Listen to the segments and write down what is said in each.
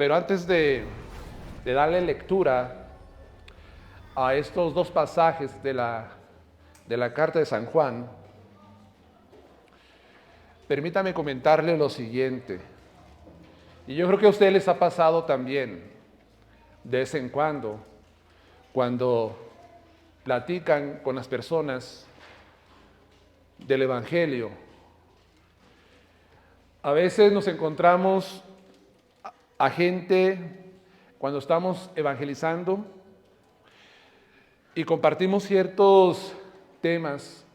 Pero antes de darle lectura a estos dos pasajes de la carta de San Juan, permítame comentarle lo siguiente. Y yo creo que a ustedes les ha pasado también, de vez en cuando platican con las personas del Evangelio. A veces nos encontramos a gente cuando estamos evangelizando y compartimos ciertos temas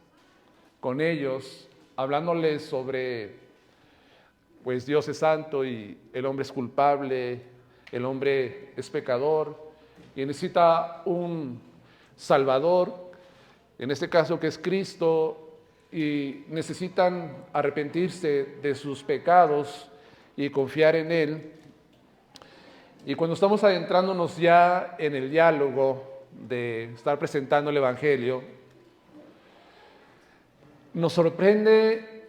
con ellos, hablándoles sobre, pues Dios es santo y el hombre es culpable, el hombre es pecador y necesita un Salvador, en este caso que es Cristo, y necesitan arrepentirse de sus pecados y confiar en Él. Y cuando estamos adentrándonos ya en el diálogo de estar presentando el Evangelio, nos sorprende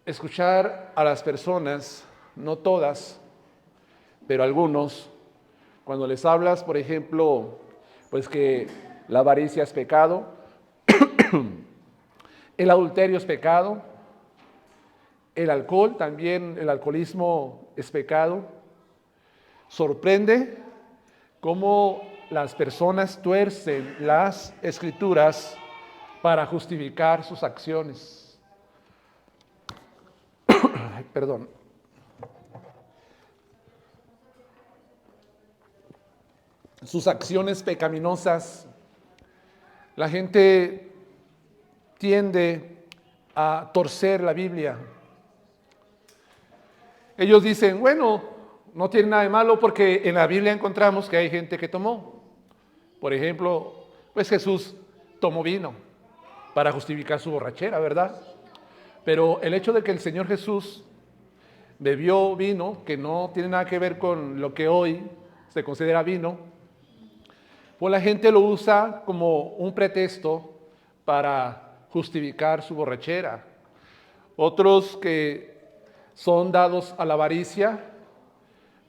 escuchar a las personas, no todas, pero algunos, cuando les hablas, por ejemplo, pues que la avaricia es pecado, el adulterio es pecado, el alcohol también, el alcoholismo es pecado. Sorprende cómo las personas tuercen las escrituras para justificar sus acciones. Perdón. Sus acciones pecaminosas. La gente tiende a torcer la Biblia. Ellos dicen, bueno, no tiene nada de malo porque en la Biblia encontramos que hay gente que tomó. Por ejemplo, pues Jesús tomó vino para justificar su borrachera, ¿verdad? Pero el hecho de que el Señor Jesús bebió vino, que no tiene nada que ver con lo que hoy se considera vino, pues la gente lo usa como un pretexto para justificar su borrachera. Otros que son dados a la avaricia,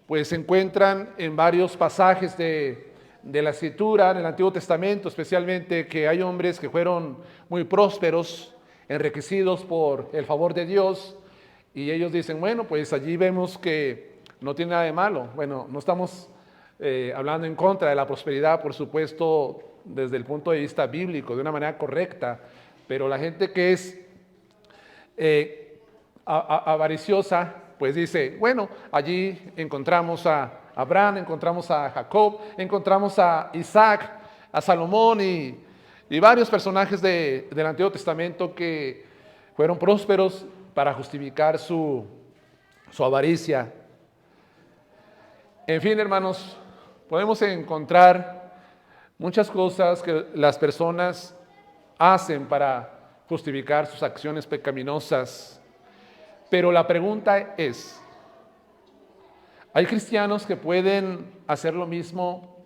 pues se encuentran en varios pasajes de la Escritura, en el Antiguo Testamento, especialmente que hay hombres que fueron muy prósperos, enriquecidos por el favor de Dios, y ellos dicen, bueno, pues allí vemos que no tiene nada de malo. Bueno, no estamos hablando en contra de la prosperidad, por supuesto, desde el punto de vista bíblico, de una manera correcta, pero la gente que es avariciosa, pues dice, bueno, allí encontramos a Abraham, encontramos a Jacob, encontramos a Isaac, a Salomón y varios personajes del Antiguo Testamento que fueron prósperos para justificar su avaricia. En fin, hermanos, podemos encontrar muchas cosas que las personas hacen para justificar sus acciones pecaminosas. Pero la pregunta es, ¿hay cristianos que pueden hacer lo mismo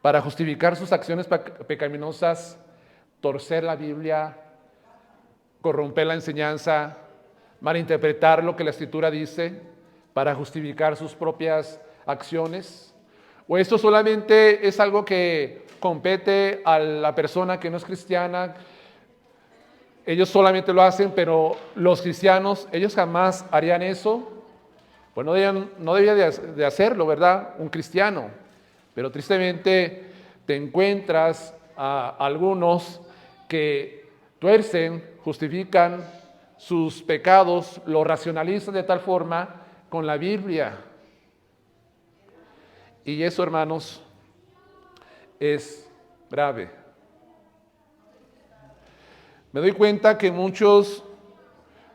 para justificar sus acciones pecaminosas, torcer la Biblia, corromper la enseñanza, malinterpretar lo que la Escritura dice para justificar sus propias acciones? ¿O esto solamente es algo que compete a la persona que no es cristiana? Ellos solamente lo hacen, pero los cristianos, ellos jamás harían eso. Pues no debía de hacerlo, ¿verdad? Un cristiano. Pero tristemente te encuentras a algunos que tuercen, justifican sus pecados, lo racionalizan de tal forma con la Biblia. Y eso, hermanos, es grave. Me doy cuenta que muchos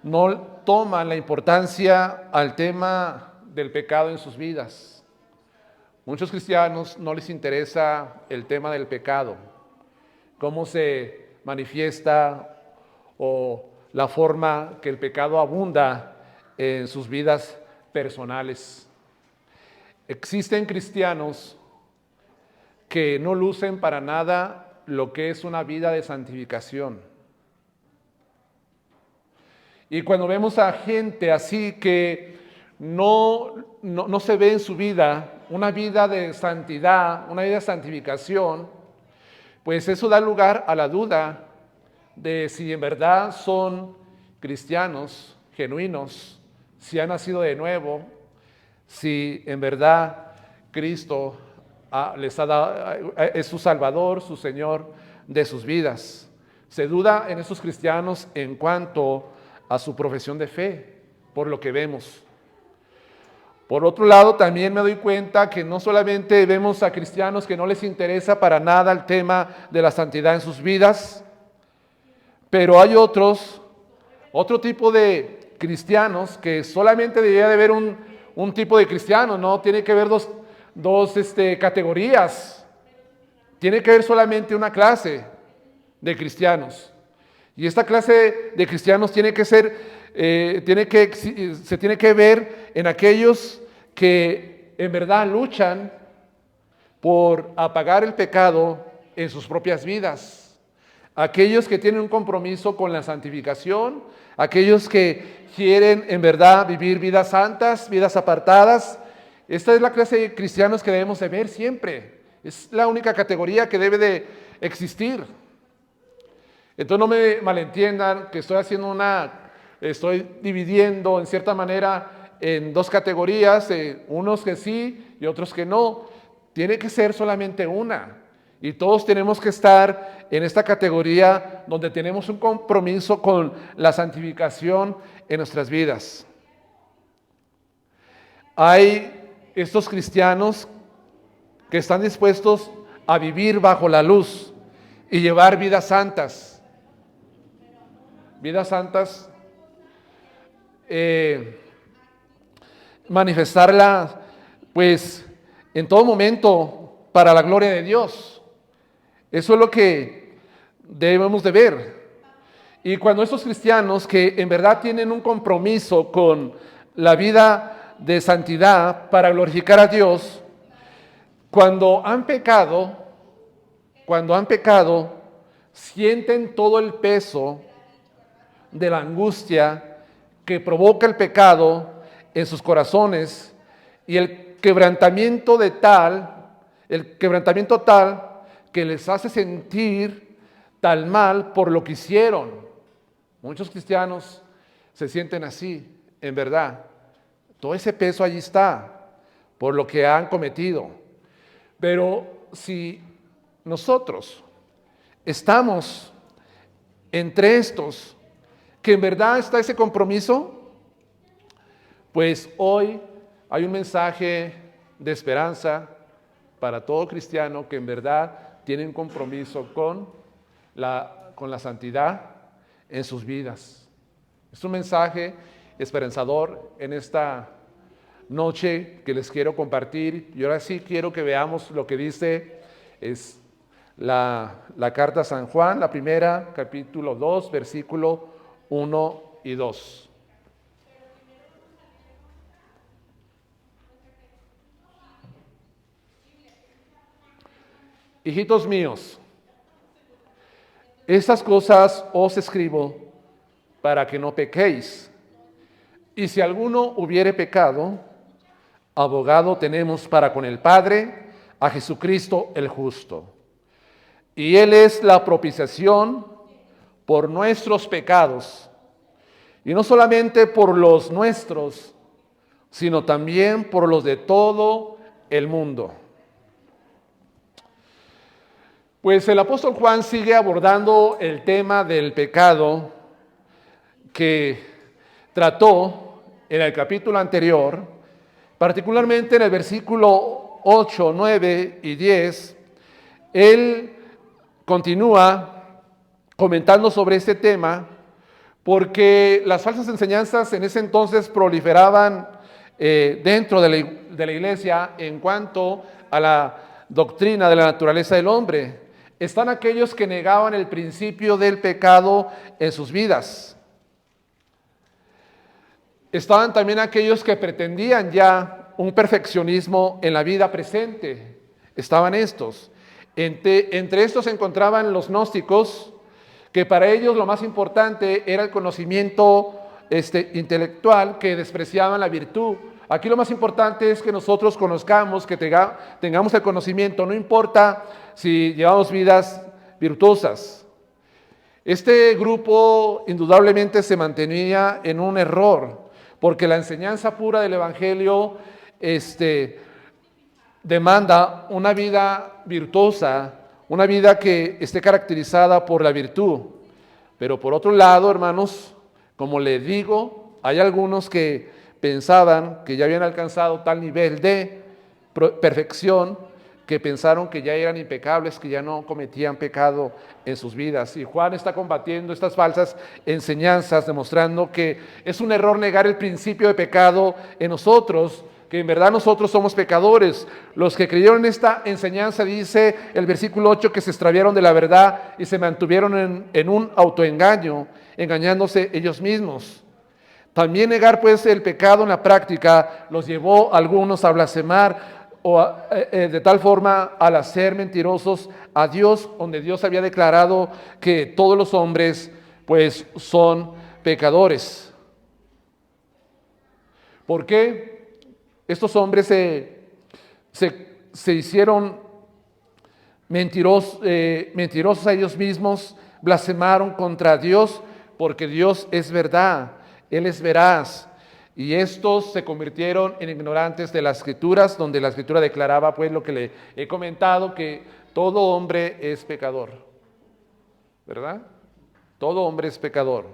no toman la importancia al tema del pecado en sus vidas. Muchos cristianos no les interesa el tema del pecado, cómo se manifiesta o la forma que el pecado abunda en sus vidas personales. Existen cristianos que no lucen para nada lo que es una vida de santificación. Y cuando vemos a gente así que no se ve en su vida una vida de santidad, una vida de santificación, pues eso da lugar a la duda de si en verdad son cristianos genuinos, si han nacido de nuevo, si en verdad Cristo les ha dado, es su Salvador, su Señor de sus vidas. Se duda en esos cristianos en cuanto a su profesión de fe, por lo que vemos. Por otro lado, también me doy cuenta que no solamente vemos a cristianos que no les interesa para nada el tema de la santidad en sus vidas, pero hay otro tipo de cristianos que solamente debería de haber un tipo de cristiano, no tiene que haber dos categorías, tiene que haber solamente una clase de cristianos. Y esta clase de cristianos tiene que ser, se tiene que ver en aquellos que en verdad luchan por apagar el pecado en sus propias vidas. Aquellos que tienen un compromiso con la santificación, aquellos que quieren en verdad vivir vidas santas, vidas apartadas. Esta es la clase de cristianos que debemos de ver siempre. Es la única categoría que debe de existir. Entonces no me malentiendan que estoy dividiendo en cierta manera en dos categorías, unos que sí y otros que no. Tiene que ser solamente una. Y todos tenemos que estar en esta categoría donde tenemos un compromiso con la santificación en nuestras vidas. Hay estos cristianos que están dispuestos a vivir bajo la luz y llevar vidas santas. Vidas santas, manifestarla pues en todo momento para la gloria de Dios. Eso es lo que debemos de ver. Y cuando estos cristianos que en verdad tienen un compromiso con la vida de santidad para glorificar a Dios, cuando han pecado, sienten todo el peso de la angustia que provoca el pecado en sus corazones y el quebrantamiento tal que les hace sentir tan mal por lo que hicieron. Muchos cristianos se sienten así, en verdad. Todo ese peso allí está por lo que han cometido. Pero si nosotros estamos entre estos, que en verdad está ese compromiso, pues hoy hay un mensaje de esperanza para todo cristiano que en verdad tiene un compromiso con la santidad en sus vidas. Es un mensaje esperanzador en esta noche que les quiero compartir. Y ahora sí quiero que veamos lo que dice la carta a San Juan, la primera, capítulo 2, versículo 1 y 2. Hijitos míos, estas cosas os escribo para que no pequéis. Y si alguno hubiere pecado, abogado tenemos para con el Padre, a Jesucristo el justo. Y Él es la propiciación por nuestros pecados. Y no solamente por los nuestros, sino también por los de todo el mundo. Pues el apóstol Juan sigue abordando el tema del pecado que trató en el capítulo anterior, particularmente en el versículo 8, 9 y 10. Él continúa comentando sobre este tema porque las falsas enseñanzas en ese entonces proliferaban dentro de la iglesia en cuanto a la doctrina de la naturaleza del hombre. Están aquellos que negaban el principio del pecado en sus vidas. Estaban también aquellos que pretendían ya un perfeccionismo en la vida presente. Estaban estos. Entre estos se encontraban los gnósticos, que para ellos lo más importante era el conocimiento intelectual, que despreciaban la virtud Aquí lo más importante es que nosotros conozcamos, que tengamos el conocimiento, no importa si llevamos vidas virtuosas. Este grupo indudablemente se mantenía en un error, porque la enseñanza pura del Evangelio demanda una vida virtuosa, una vida que esté caracterizada por la virtud. Pero por otro lado, hermanos, como le digo, hay algunos que pensaban que ya habían alcanzado tal nivel de perfección que pensaron que ya eran impecables, que ya no cometían pecado en sus vidas. Y Juan está combatiendo estas falsas enseñanzas, demostrando que es un error negar el principio de pecado en nosotros, que en verdad nosotros somos pecadores. Los que creyeron en esta enseñanza, dice el versículo 8, que se extraviaron de la verdad y se mantuvieron en un autoengaño, engañándose ellos mismos. También negar pues el pecado en la práctica los llevó a algunos a blasfemar de tal forma al hacer mentirosos a Dios, donde Dios había declarado que todos los hombres pues son pecadores. ¿Por qué estos hombres se hicieron mentirosos a ellos mismos, blasfemaron contra Dios? Porque Dios es verdad, Él es veraz. Y estos se convirtieron en ignorantes de las Escrituras, donde la Escritura declaraba pues lo que le he comentado, que todo hombre es pecador, ¿verdad? Todo hombre es pecador.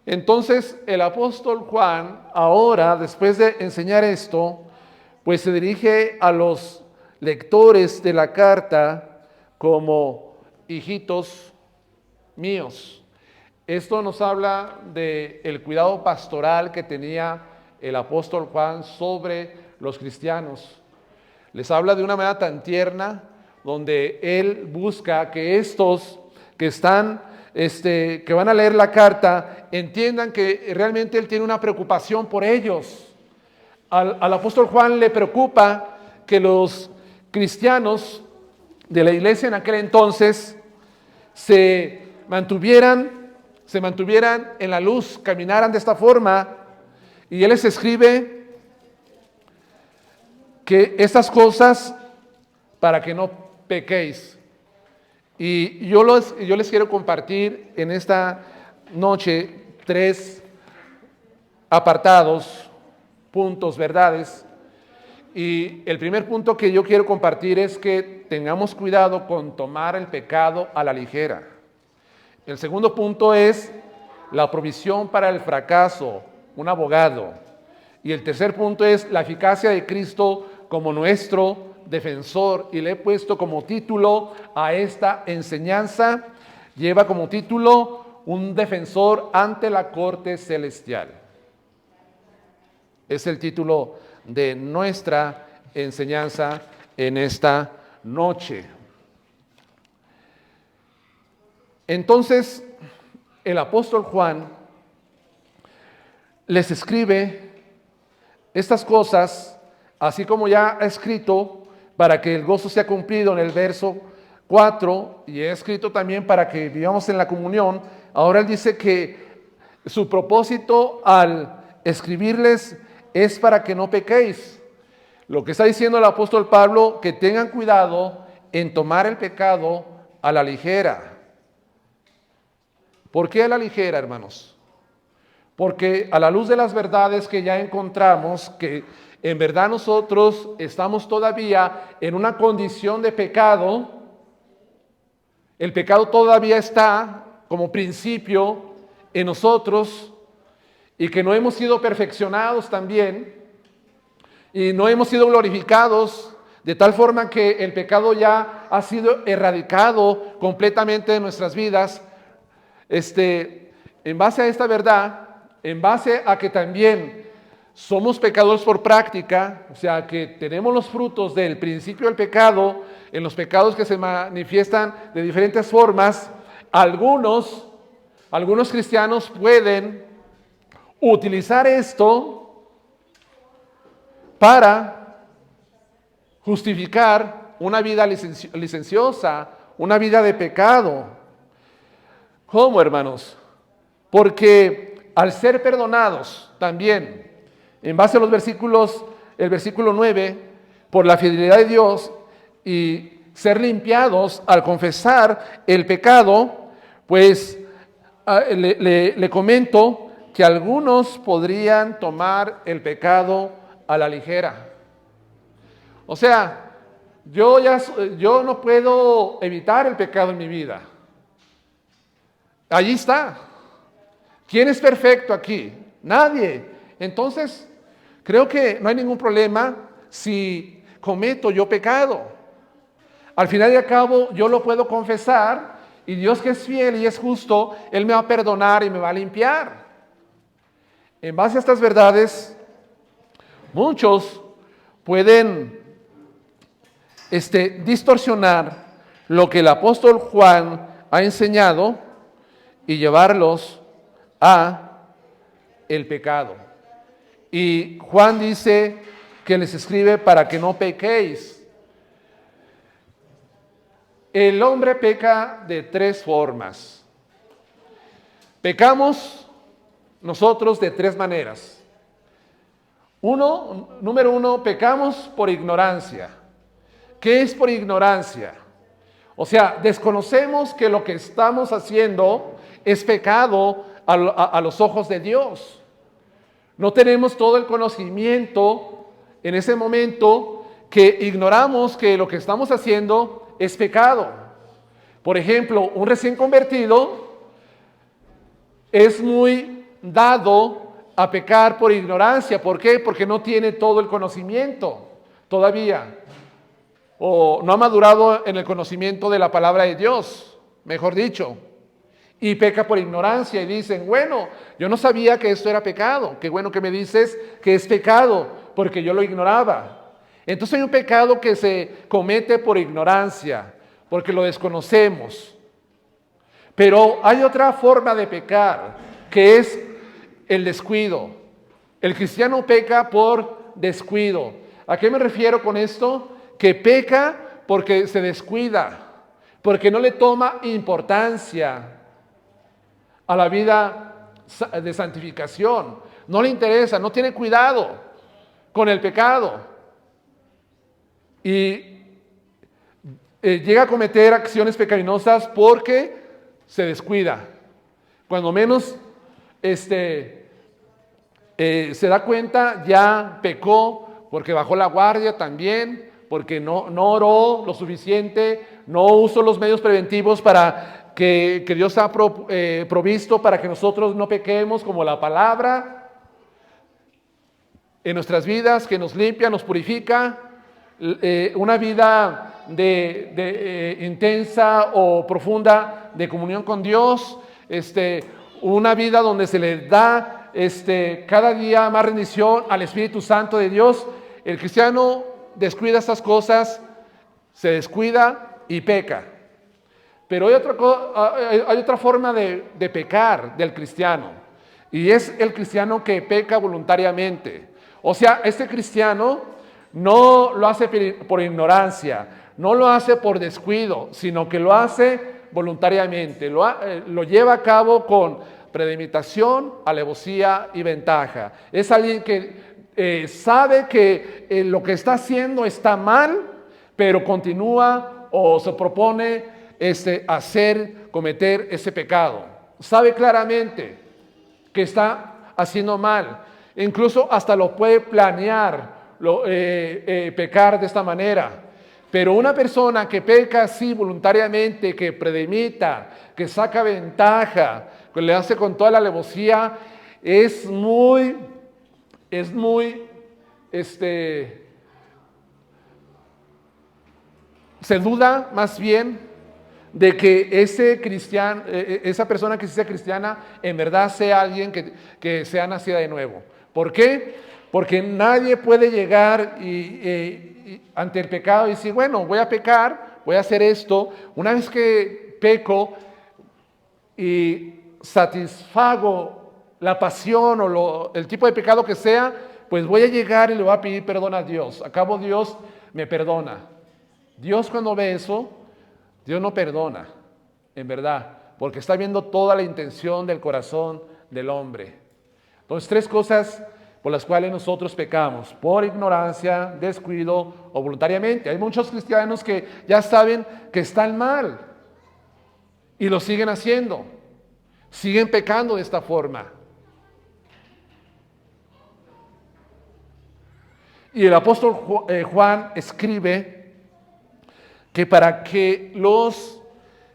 Entonces el apóstol Juan, ahora después de enseñar esto, pues se dirige a los lectores de la carta como hijitos míos. Esto nos habla del cuidado pastoral que tenía el apóstol Juan sobre los cristianos. Les habla de una manera tan tierna, donde él busca que estos que están, que van a leer la carta, entiendan que realmente él tiene una preocupación por ellos. Al apóstol Juan le preocupa que los cristianos de la iglesia en aquel entonces se mantuvieran en la luz, caminaran de esta forma, y él les escribe que estas cosas para que no pequéis. Y yo les quiero compartir en esta noche 3 apartados, puntos, verdades. Y el primer punto que yo quiero compartir es que tengamos cuidado con tomar el pecado a la ligera. El segundo punto es la provisión para el fracaso, un abogado. Y el tercer punto es la eficacia de Cristo como nuestro defensor. Y le he puesto como título a esta enseñanza, lleva como título un defensor ante la corte celestial. Es el título de nuestra enseñanza en esta noche. Entonces, el apóstol Juan les escribe estas cosas, así como ya ha escrito, para que el gozo sea cumplido en el verso 4, y he escrito también para que vivamos en la comunión. Ahora él dice que su propósito al escribirles es para que no pequéis. Lo que está diciendo el apóstol Pablo, que tengan cuidado en tomar el pecado a la ligera. ¿Por qué a la ligera, hermanos? Porque a la luz de las verdades que ya encontramos, que en verdad nosotros estamos todavía en una condición de pecado, el pecado todavía está como principio en nosotros, y que no hemos sido perfeccionados también, y no hemos sido glorificados, de tal forma que el pecado ya ha sido erradicado completamente de nuestras vidas. En base a esta verdad, en base a que también somos pecadores por práctica, o sea que tenemos los frutos del principio del pecado, en los pecados que se manifiestan de diferentes formas, algunos cristianos pueden utilizar esto para justificar una vida licenciosa, una vida de pecado. ¿Cómo, hermanos? Porque al ser perdonados también, En base a los versículos, el versículo 9, por la fidelidad de Dios y ser limpiados al confesar el pecado, pues le comento que algunos podrían tomar el pecado a la ligera. O sea, yo no puedo evitar el pecado en mi vida. Allí está. ¿Quién es perfecto aquí? Nadie. Entonces, creo que no hay ningún problema si cometo yo pecado. Al final y al cabo, yo lo puedo confesar y Dios, que es fiel y es justo, Él me va a perdonar y me va a limpiar. En base a estas verdades, muchos pueden distorsionar lo que el apóstol Juan ha enseñado y llevarlos a el pecado. Y Juan dice que les escribe para que no pequéis. El hombre peca de tres formas. Pecamos nosotros de tres maneras. Número uno, pecamos por ignorancia. ¿Qué es por ignorancia? O sea, desconocemos que lo que estamos haciendo es pecado a los ojos de Dios. No tenemos todo el conocimiento en ese momento, que ignoramos que lo que estamos haciendo es pecado. Por ejemplo, un recién convertido es muy dado a pecar por ignorancia. ¿Por qué? Porque no tiene todo el conocimiento todavía, o no ha madurado en el conocimiento de la palabra de Dios, mejor dicho, y peca por ignorancia y dicen, bueno, yo no sabía que esto era pecado, qué bueno que me dices que es pecado, porque yo lo ignoraba. Entonces hay un pecado que se comete por ignorancia, porque lo desconocemos. Pero hay otra forma de pecar, que es el descuido. El cristiano peca por descuido. ¿A qué me refiero con esto? Que peca porque se descuida, porque no le toma importancia a la vida de santificación. No le interesa, no tiene cuidado con el pecado. Y llega a cometer acciones pecaminosas porque se descuida. Cuando menos se da cuenta, ya pecó, porque bajó la guardia también, porque no oró lo suficiente, no usó los medios preventivos para que Dios ha provisto para que nosotros no pequemos, como la palabra en nuestras vidas, que nos limpia, nos purifica. Una vida intensa o profunda de comunión con Dios, una vida donde se le da cada día más rendición al Espíritu Santo de Dios. El cristiano descuida estas cosas, se descuida y peca. Pero hay otra forma de pecar del cristiano, y es el cristiano que peca voluntariamente. O sea, este cristiano no lo hace por ignorancia, no lo hace por descuido, sino que lo hace voluntariamente, lo lleva a cabo con premeditación, alevosía y ventaja. Es alguien que sabe que lo que está haciendo está mal, pero continúa o se propone cometer ese pecado. Sabe claramente que está haciendo mal, incluso hasta lo puede planear, pecar de esta manera. Pero una persona que peca así voluntariamente, que premedita, que saca ventaja, que le hace con toda la alevosía, se duda más bien de que esa persona que sea cristiana en verdad sea alguien que sea nacida de nuevo. ¿Por qué? Porque nadie puede llegar ante el pecado y decir, bueno, voy a pecar, voy a hacer esto. Una vez que peco y satisfago la pasión o el tipo de pecado que sea, pues voy a llegar y le voy a pedir perdón a Dios. A cabo Dios me perdona. Dios, cuando ve eso, Dios no perdona, en verdad, porque está viendo toda la intención del corazón del hombre. Entonces, tres cosas por las cuales nosotros pecamos, por ignorancia, descuido o voluntariamente. Hay muchos cristianos que ya saben que están mal y lo siguen haciendo, siguen pecando de esta forma. Y el apóstol Juan escribe que para que los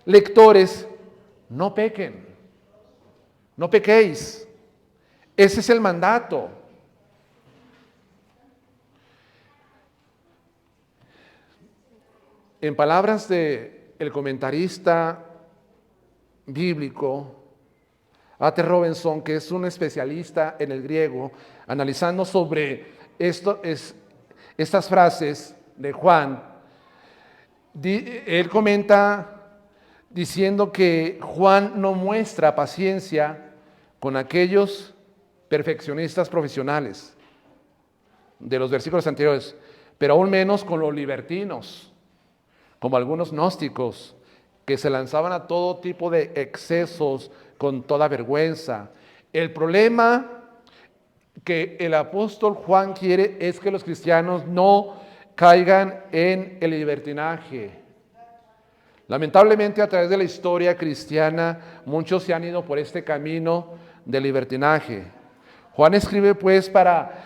lectores no pequen, no pequéis. Ese es el mandato. En palabras del comentarista bíblico A.T. Robinson, que es un especialista en el griego, analizando sobre estas frases de Juan, él comenta diciendo que Juan no muestra paciencia con aquellos perfeccionistas profesionales de los versículos anteriores, pero aún menos con los libertinos, como algunos gnósticos que se lanzaban a todo tipo de excesos con toda vergüenza. El problema que el apóstol Juan quiere es que los cristianos no caigan en el libertinaje. Lamentablemente, a través de la historia cristiana, muchos se han ido por este camino del libertinaje. Juan escribe pues para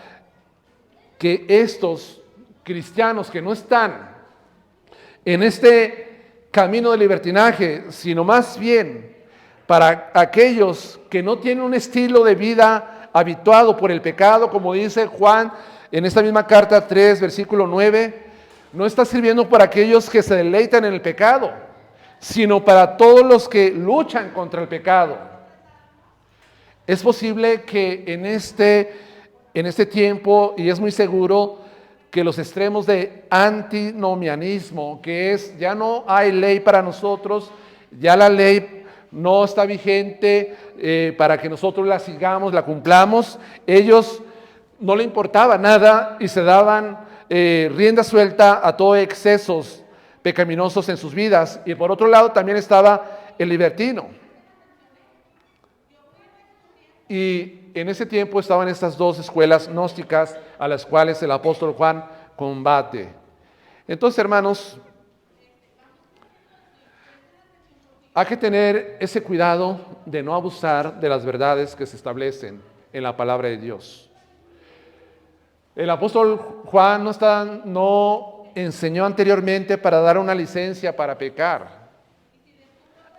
que estos cristianos que no están en este camino de libertinaje, sino más bien para aquellos que no tienen un estilo de vida habituado por el pecado, como dice Juan en esta misma carta 3, versículo 9, no está sirviendo para aquellos que se deleitan en el pecado, sino para todos los que luchan contra el pecado. Es posible que en este tiempo, y es muy seguro, que los extremos de antinomianismo, que es ya no hay ley para nosotros, ya la ley no está vigente para que nosotros la sigamos, la cumplamos, ellos no le importaba nada y se daban rienda suelta a todos excesos pecaminosos en sus vidas. Y por otro lado también estaba el libertino. Y en ese tiempo estaban estas dos escuelas gnósticas a las cuales el apóstol Juan combate. Entonces, hermanos, hay que tener ese cuidado de no abusar de las verdades que se establecen en la palabra de Dios. El apóstol Juan no enseñó anteriormente para dar una licencia para pecar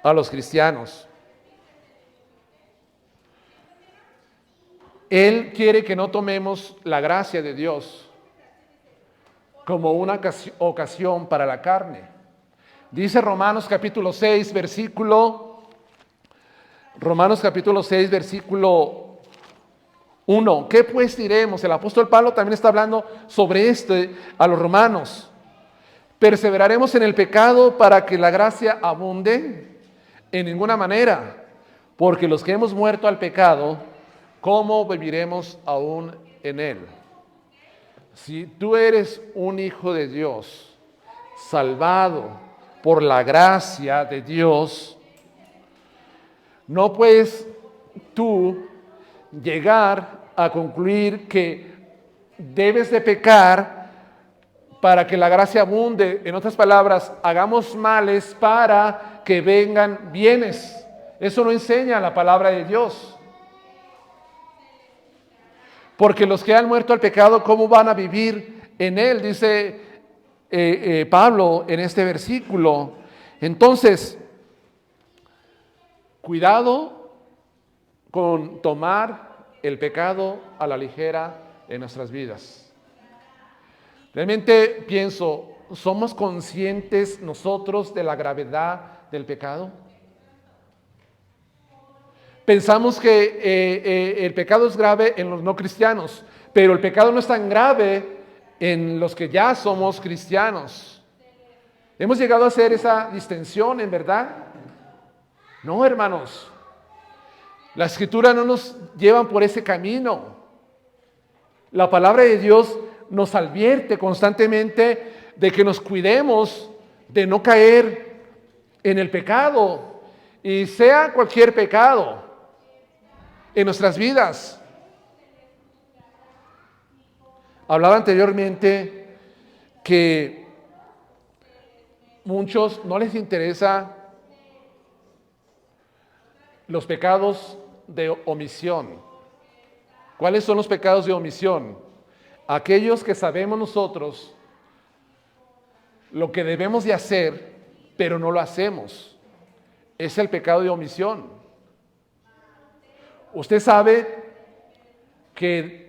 a los cristianos. Él quiere que no tomemos la gracia de Dios como una ocasión para la carne. Dice Romanos capítulo 6, versículo 1. ¿Qué pues diremos? El apóstol Pablo también está hablando sobre a los romanos. ¿Perseveraremos en el pecado para que la gracia abunde? En ninguna manera, porque los que hemos muerto al pecado, ¿cómo viviremos aún en él? Si tú eres un hijo de Dios, salvado por la gracia de Dios, no puedes tú llegar a concluir que debes de pecar para que la gracia abunde. En otras palabras, hagamos males para que vengan bienes. Eso no enseña la palabra de Dios. Porque los que han muerto al pecado, ¿cómo van a vivir en él? Dice Pablo en este versículo. Entonces, cuidado con tomar el pecado a la ligera en nuestras vidas. Realmente pienso, ¿somos conscientes nosotros de la gravedad del pecado? Pensamos que el pecado es grave en los no cristianos, pero el pecado no es tan grave en los que ya somos cristianos. ¿Hemos llegado a hacer esa distinción en verdad? No, hermanos. La Escritura no nos lleva por ese camino. La palabra de Dios nos advierte constantemente de que nos cuidemos de no caer en el pecado, y sea cualquier pecado en nuestras vidas. Hablaba anteriormente que muchos no les interesa los pecados de omisión. ¿Cuáles son los pecados de omisión? Aquellos que sabemos nosotros lo que debemos de hacer, pero no lo hacemos. Es el pecado de omisión. Usted sabe que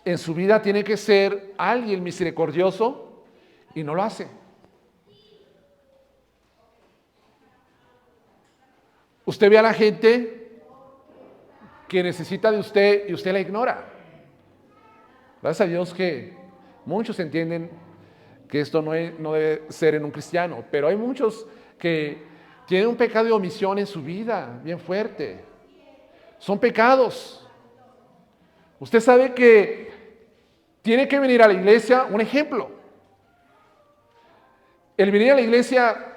en su vida tiene que ser alguien misericordioso y no lo hace. Usted ve a la gente que necesita de usted y usted la ignora. Gracias a Dios que muchos entienden que esto no debe ser en un cristiano, pero hay muchos que tienen un pecado de omisión en su vida bien fuerte. Son pecados. Usted sabe que tiene que venir a la iglesia, un ejemplo. El venir a la iglesia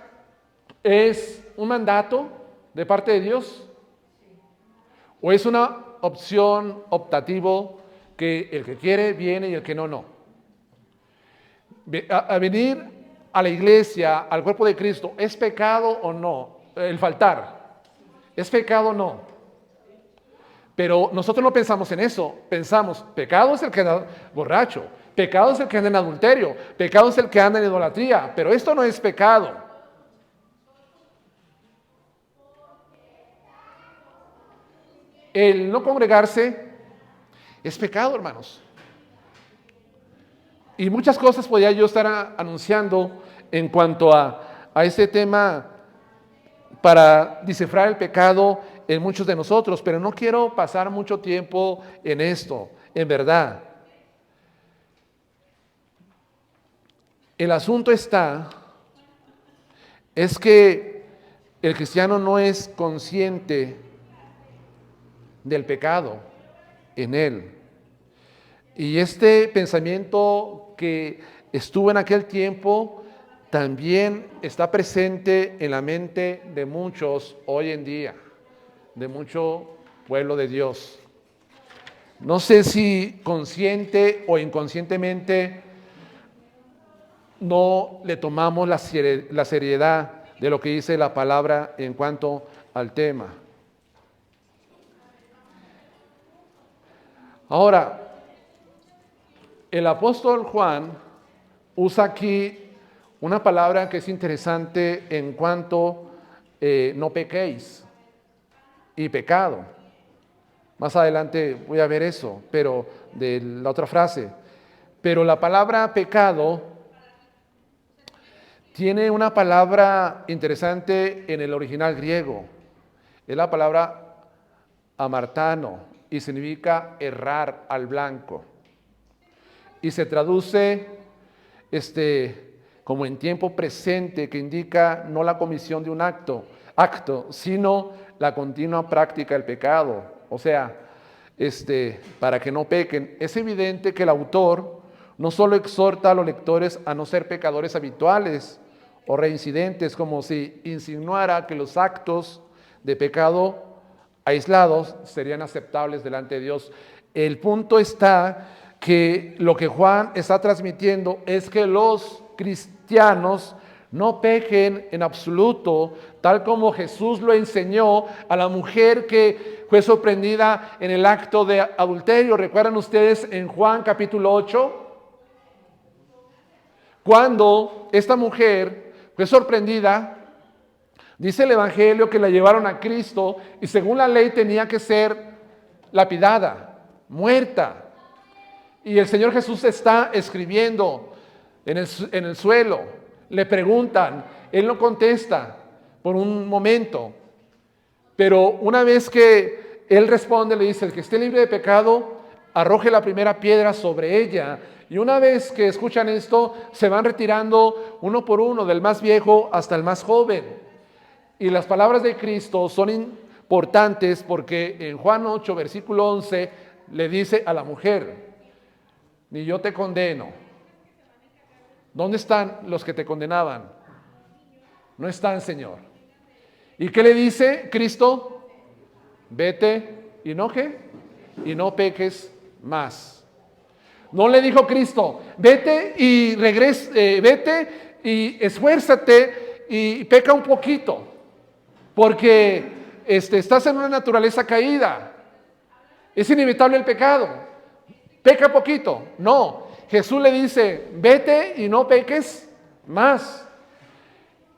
es un mandato de parte de Dios, o es una opción optativo que el que quiere viene y el que no, no. A venir a la iglesia, al cuerpo de Cristo, ¿es pecado o no? El faltar, ¿es pecado o no? Pero nosotros no pensamos en eso, pensamos, pecado es el que anda borracho, pecado es el que anda en adulterio, pecado es el que anda en idolatría, pero esto no es pecado. El no congregarse es pecado, hermanos. Y muchas cosas podría yo estar anunciando en cuanto a este tema para descifrar el pecado en muchos de nosotros, pero no quiero pasar mucho tiempo en esto, en verdad. El asunto es que el cristiano no es consciente del pecado en él. Y este pensamiento que estuvo en aquel tiempo también está presente en la mente de muchos hoy en día, de mucho pueblo de Dios. No sé si consciente o inconscientemente no le tomamos la seriedad de lo que dice la palabra en cuanto al tema. Ahora, el apóstol Juan usa aquí una palabra que es interesante en cuanto no pequéis y pecado. Más adelante voy a ver eso, pero de la otra frase. Pero la palabra pecado tiene una palabra interesante en el original griego. Es la palabra amartano y significa errar al blanco. Y se traduce como en tiempo presente, que indica no la comisión de un acto, sino la continua práctica del pecado. O sea, para que no pequen. Es evidente que el autor no solo exhorta a los lectores a no ser pecadores habituales o reincidentes, como si insinuara que los actos de pecado aislados serían aceptables delante de Dios. El punto está que lo que Juan está transmitiendo es que los cristianos no pequen en absoluto, tal como Jesús lo enseñó a la mujer que fue sorprendida en el acto de adulterio. ¿Recuerdan ustedes en Juan capítulo 8? Cuando esta mujer fue sorprendida, dice el Evangelio que la llevaron a Cristo y según la ley tenía que ser lapidada, muerta. Y el Señor Jesús está escribiendo en el suelo. Le preguntan, Él no contesta por un momento. Pero una vez que Él responde, le dice, el que esté libre de pecado, arroje la primera piedra sobre ella. Y una vez que escuchan esto, se van retirando uno por uno, del más viejo hasta el más joven. Y las palabras de Cristo son importantes porque en Juan 8, versículo 11, le dice a la mujer, ni yo te condeno. ¿Dónde están los que te condenaban? No están, Señor. ¿Y qué le dice Cristo? Vete y no, ¿qué? Y no peques más. No le dijo Cristo, vete y vete y esfuérzate y peca un poquito, porque estás en una naturaleza caída. Es inevitable el pecado. Peca poquito. No, Jesús le dice, vete y no peques más.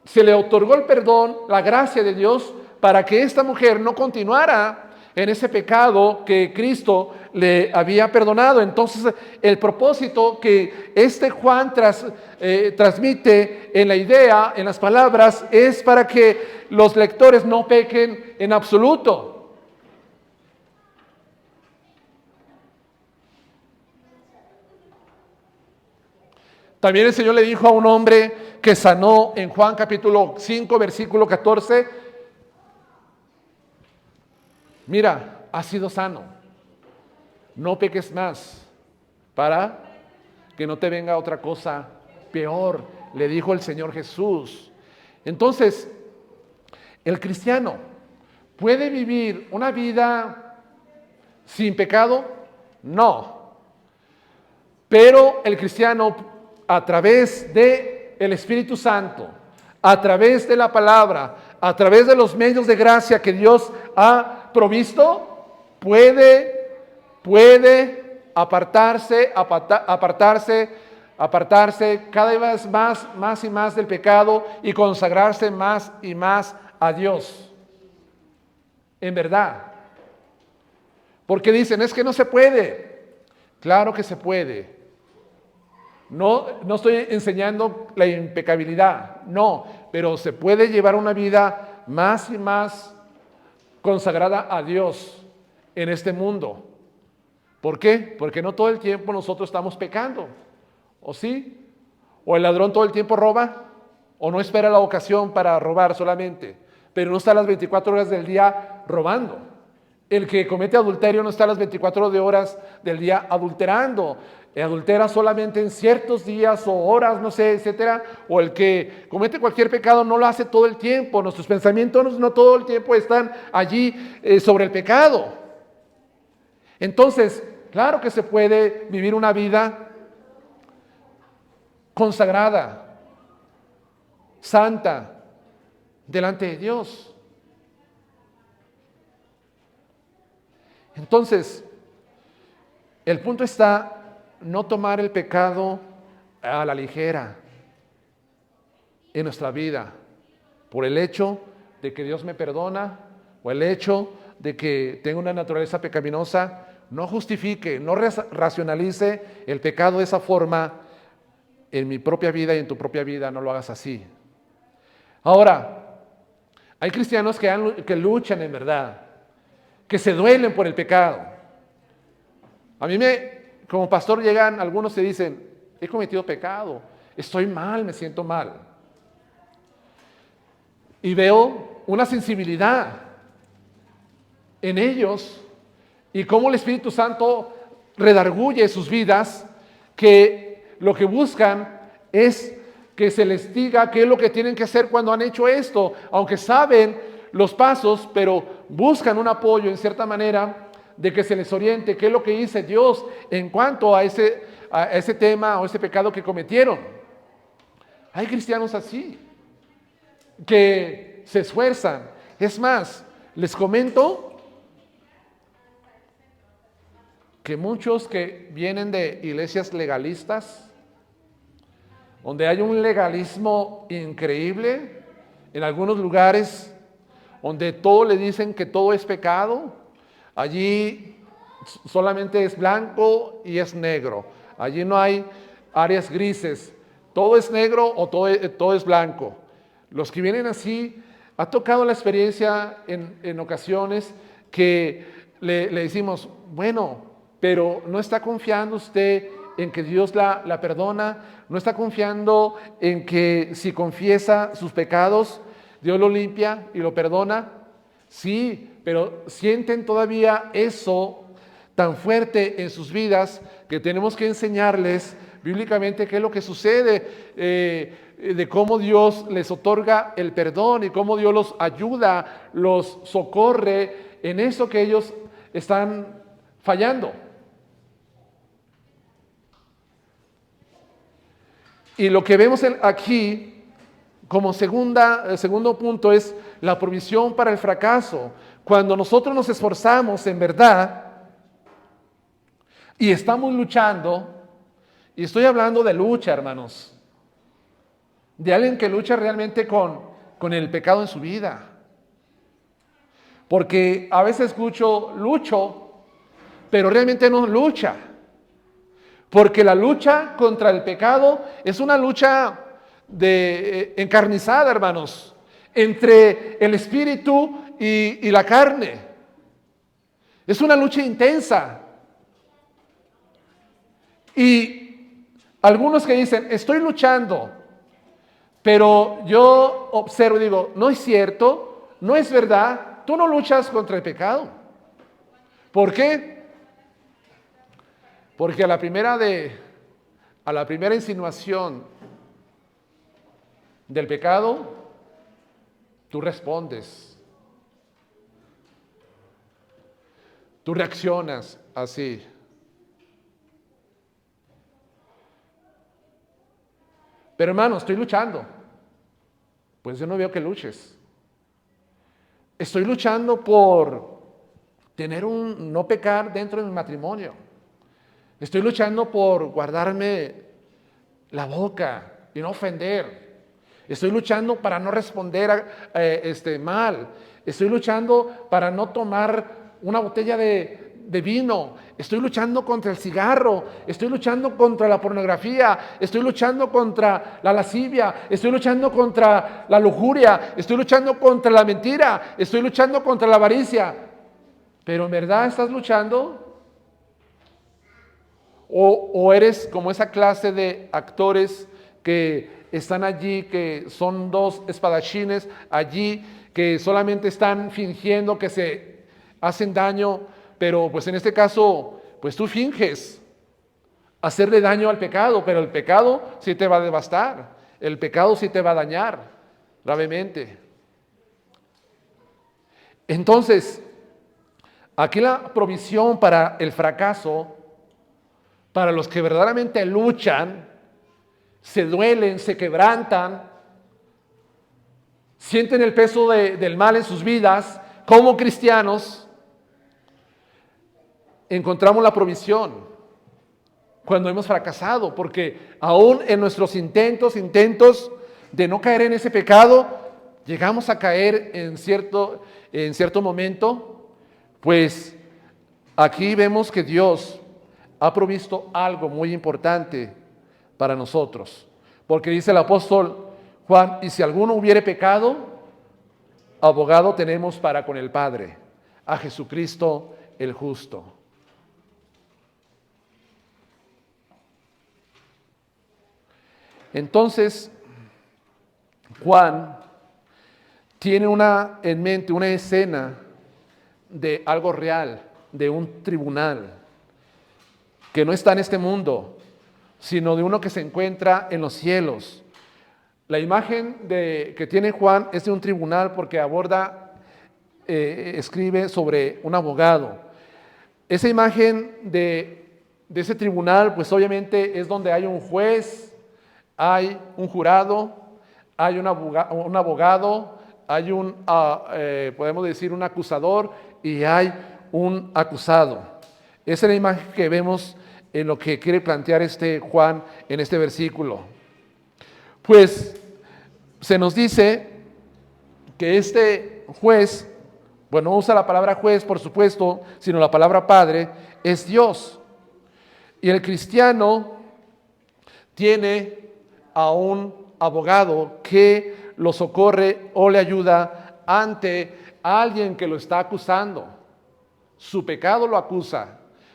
Se le otorgó el perdón, la gracia de Dios, para que esta mujer no continuara en ese pecado que Cristo le había perdonado. Entonces, el propósito que Juan transmite en la idea, en las palabras, es para que los lectores no pequen en absoluto. También el Señor le dijo a un hombre que sanó en Juan capítulo 5, versículo 14, mira, has sido sano, no peques más, para que no te venga otra cosa peor, le dijo el Señor Jesús. Entonces, el cristiano puede vivir una vida sin pecado, no, pero el cristiano, a través del Espíritu Santo, a través de la palabra, a través de los medios de gracia que Dios ha provisto, puede apartarse cada vez más y más del pecado y consagrarse más y más a Dios. En verdad. Porque dicen, es que no se puede. Claro que se puede. No estoy enseñando la impecabilidad, no, pero se puede llevar una vida más y más consagrada a Dios en este mundo. ¿Por qué? Porque no todo el tiempo nosotros estamos pecando, ¿o sí? ¿O el ladrón todo el tiempo roba? ¿O no espera la ocasión para robar solamente? Pero no está las 24 horas del día robando. El que comete adulterio no está las 24 horas del día adulterando. Adultera solamente en ciertos días o horas, no sé, etcétera. O el que comete cualquier pecado no lo hace todo el tiempo. Nuestros pensamientos no todo el tiempo están allí sobre el pecado. Entonces, claro que se puede vivir una vida consagrada, santa, delante de Dios. Entonces, el punto está no tomar el pecado a la ligera en nuestra vida, por el hecho de que Dios me perdona o el hecho de que tengo una naturaleza pecaminosa. No justifique, no racionalice el pecado de esa forma en mi propia vida y en tu propia vida. No lo hagas así. Ahora, hay cristianos que luchan en verdad, que se duelen por el pecado. A mí como pastor llegan algunos y dicen, he cometido pecado, estoy mal, me siento mal. Y veo una sensibilidad en ellos y cómo el Espíritu Santo redarguye sus vidas, que lo que buscan es que se les diga qué es lo que tienen que hacer cuando han hecho esto, aunque saben los pasos, pero buscan un apoyo en cierta manera de que se les oriente qué es lo que dice Dios en cuanto a ese tema o ese pecado que cometieron. Hay cristianos así, que se esfuerzan. Es más, les comento que muchos que vienen de iglesias legalistas, donde hay un legalismo increíble, en algunos lugares donde todo le dicen que todo es pecado, allí solamente es blanco y es negro, allí no hay áreas grises, todo es negro o todo es blanco. Los que vienen así, ha tocado la experiencia en ocasiones que le decimos, bueno, pero no está confiando usted en que Dios la perdona, no está confiando en que si confiesa sus pecados, Dios lo limpia y lo perdona. Sí, pero sienten todavía eso tan fuerte en sus vidas que tenemos que enseñarles bíblicamente qué es lo que sucede, de cómo Dios les otorga el perdón y cómo Dios los ayuda, los socorre en eso que ellos están fallando. Y lo que vemos aquí como segundo punto es la provisión para el fracaso. Cuando nosotros nos esforzamos en verdad y estamos luchando, y estoy hablando de lucha, hermanos, de alguien que lucha realmente con el pecado en su vida. Porque a veces lucho, pero realmente no lucha. Porque la lucha contra el pecado es una lucha encarnizada, hermanos, entre el espíritu y la carne. Es una lucha intensa. Y algunos que dicen, estoy luchando, pero yo observo y digo, no es cierto, no es verdad, tú no luchas contra el pecado. ¿Por qué? Porque a la primera insinuación del pecado, tú respondes. Tú reaccionas así. Pero hermano, estoy luchando. Pues yo no veo que luches. Estoy luchando por no pecar dentro de mi matrimonio. Estoy luchando por guardarme la boca y no ofender. Estoy luchando para no responder mal. Estoy luchando para no tomar una botella de vino. Estoy luchando contra el cigarro. Estoy luchando contra la pornografía. Estoy luchando contra la lascivia. Estoy luchando contra la lujuria. Estoy luchando contra la mentira. Estoy luchando contra la avaricia. Pero ¿en verdad estás luchando? ¿O eres como esa clase de actores que están allí, que son dos espadachines allí, que solamente están fingiendo que se hacen daño, pero pues en este caso, pues tú finges hacerle daño al pecado, pero el pecado sí te va a devastar, el pecado sí te va a dañar gravemente. Entonces, aquí la provisión para el fracaso, para los que verdaderamente luchan, se duelen, se quebrantan, sienten el peso del mal en sus vidas, como cristianos, encontramos la provisión cuando hemos fracasado, porque aún en nuestros intentos de no caer en ese pecado, llegamos a caer en cierto momento. Pues aquí vemos que Dios ha provisto algo muy importante para nosotros, porque dice el apóstol Juan, y si alguno hubiere pecado, abogado tenemos para con el Padre, a Jesucristo el justo. Entonces, Juan tiene en mente una escena de algo real, de un tribunal, que no está en este mundo, sino de uno que se encuentra en los cielos. La imagen que tiene Juan es de un tribunal porque escribe sobre un abogado. Esa imagen de ese tribunal, pues obviamente es donde hay un juez, hay un jurado, hay un abogado, hay podemos decir, un acusador y hay un acusado. Esa es la imagen que vemos en lo que quiere plantear Juan en este versículo. Pues se nos dice que este juez, bueno, no usa la palabra juez, por supuesto, sino la palabra padre, es Dios. Y el cristiano tiene a un abogado que lo socorre o le ayuda ante alguien que lo está acusando. Su pecado lo acusa.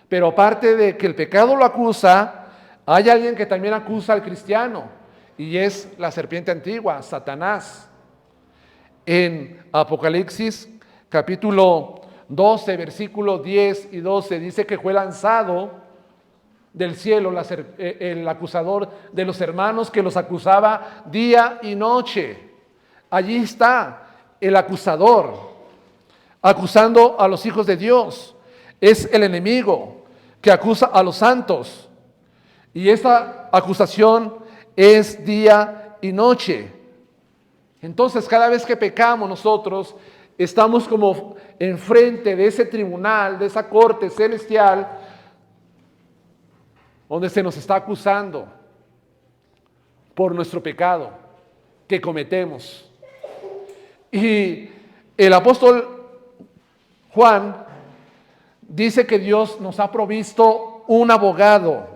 Pero aparte de que el pecado lo acusa, hay alguien que también acusa al cristiano, y es la serpiente antigua, Satanás. En Apocalipsis capítulo 12, versículo 10 y 12, dice que fue lanzado del cielo el acusador de los hermanos que los acusaba día y noche. Allí está el acusador, acusando a los hijos de Dios. Es el enemigo que acusa a los santos. Y esta acusación es día y noche. Entonces, cada vez que pecamos nosotros, estamos como enfrente de ese tribunal, de esa corte celestial, donde se nos está acusando por nuestro pecado que cometemos. Y el apóstol Juan dice que Dios nos ha provisto un abogado,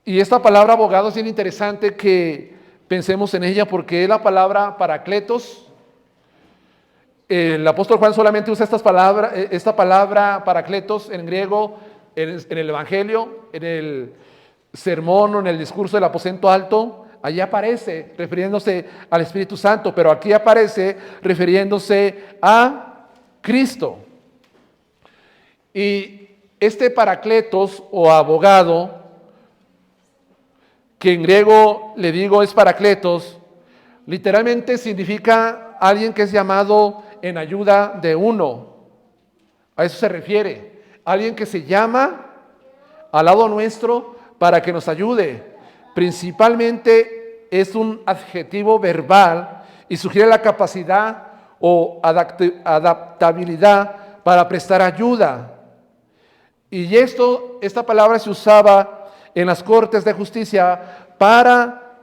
y esta palabra abogado es bien interesante que pensemos en ella porque es la palabra paracletos. El apóstol Juan solamente usa esta palabra paracletos en griego, en el Evangelio, en el sermón o en el discurso del aposento alto. Allí aparece refiriéndose al Espíritu Santo, pero aquí aparece refiriéndose a Cristo. Y este paracletos o abogado, que en griego le digo es paracletos, literalmente significa alguien que es llamado en ayuda de uno. A eso se refiere. Alguien que se llama al lado nuestro para que nos ayude. Principalmente es un adjetivo verbal y sugiere la capacidad o adaptabilidad para prestar ayuda. Y esta palabra se usaba en las cortes de justicia para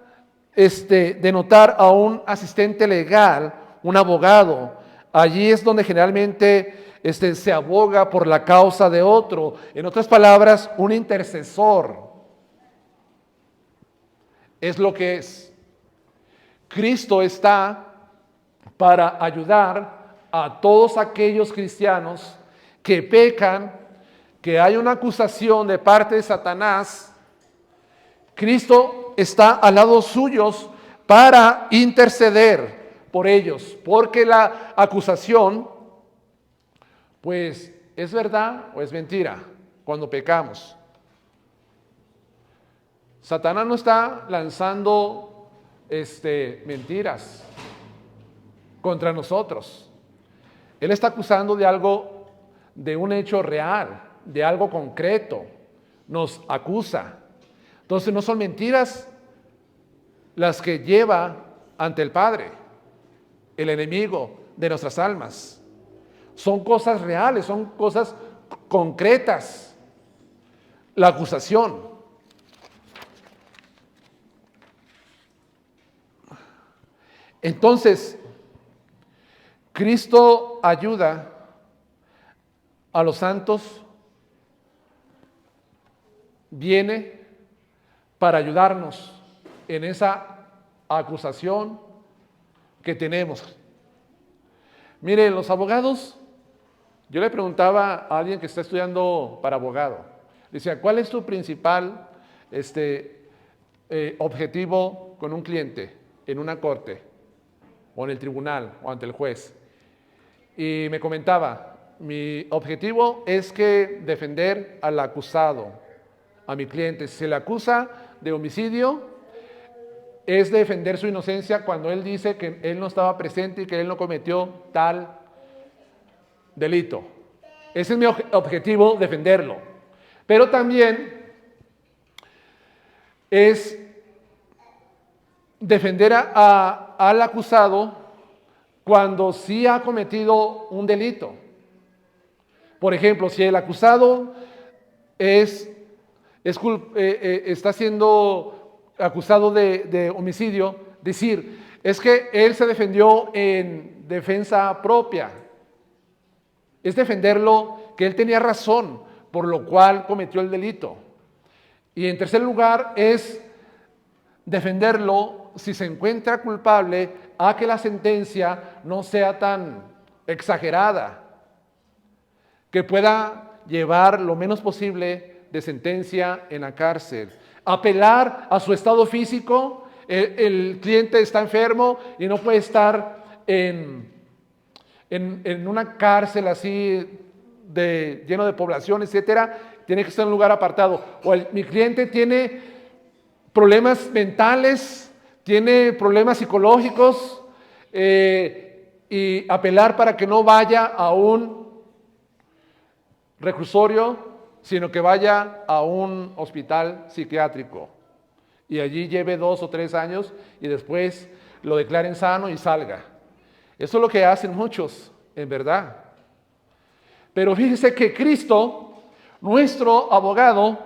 denotar a un asistente legal, un abogado. Allí es donde generalmente se aboga por la causa de otro. En otras palabras, un intercesor. Es lo que es. Cristo está para ayudar a todos aquellos cristianos que pecan, que hay una acusación de parte de Satanás. Cristo está al lado suyos para interceder por ellos, porque la acusación, pues, ¿es verdad o es mentira cuando pecamos? Satanás no está lanzando mentiras contra nosotros. Él está acusando de algo, de un hecho real, de algo concreto. Nos acusa. Entonces no son mentiras las que lleva ante el Padre, el enemigo de nuestras almas. Son cosas reales, son cosas concretas. La acusación. Entonces, Cristo ayuda a los santos, viene para ayudarnos en esa acusación que tenemos. Mire, los abogados, yo le preguntaba a alguien que está estudiando para abogado, le decía, ¿cuál es tu principal objetivo con un cliente en una corte o en el tribunal o ante el juez? Y me comentaba, mi objetivo es que defender al acusado, a mi cliente. Si se le acusa de homicidio, es defender su inocencia cuando él dice que él no estaba presente y que él no cometió tal delito. Ese es mi objetivo, defenderlo. Pero también es defender al acusado cuando sí ha cometido un delito. Por ejemplo, si el acusado está siendo acusado de homicidio, decir, es que él se defendió en defensa propia. Es defenderlo, que él tenía razón, por lo cual cometió el delito. Y en tercer lugar es defenderlo si se encuentra culpable, a que la sentencia no sea tan exagerada, que pueda llevar lo menos posible de sentencia en la cárcel. Apelar a su estado físico. El cliente está enfermo y no puede estar en una cárcel así lleno de población, etcétera. Tiene que estar en un lugar apartado. O mi cliente tiene problemas mentales, tiene problemas psicológicos, y apelar para que no vaya a un reclusorio sino que vaya a un hospital psiquiátrico y allí lleve 2 o 3 años y después lo declaren sano y salga. Eso es lo que hacen muchos, en verdad. Pero fíjese que Cristo, nuestro abogado,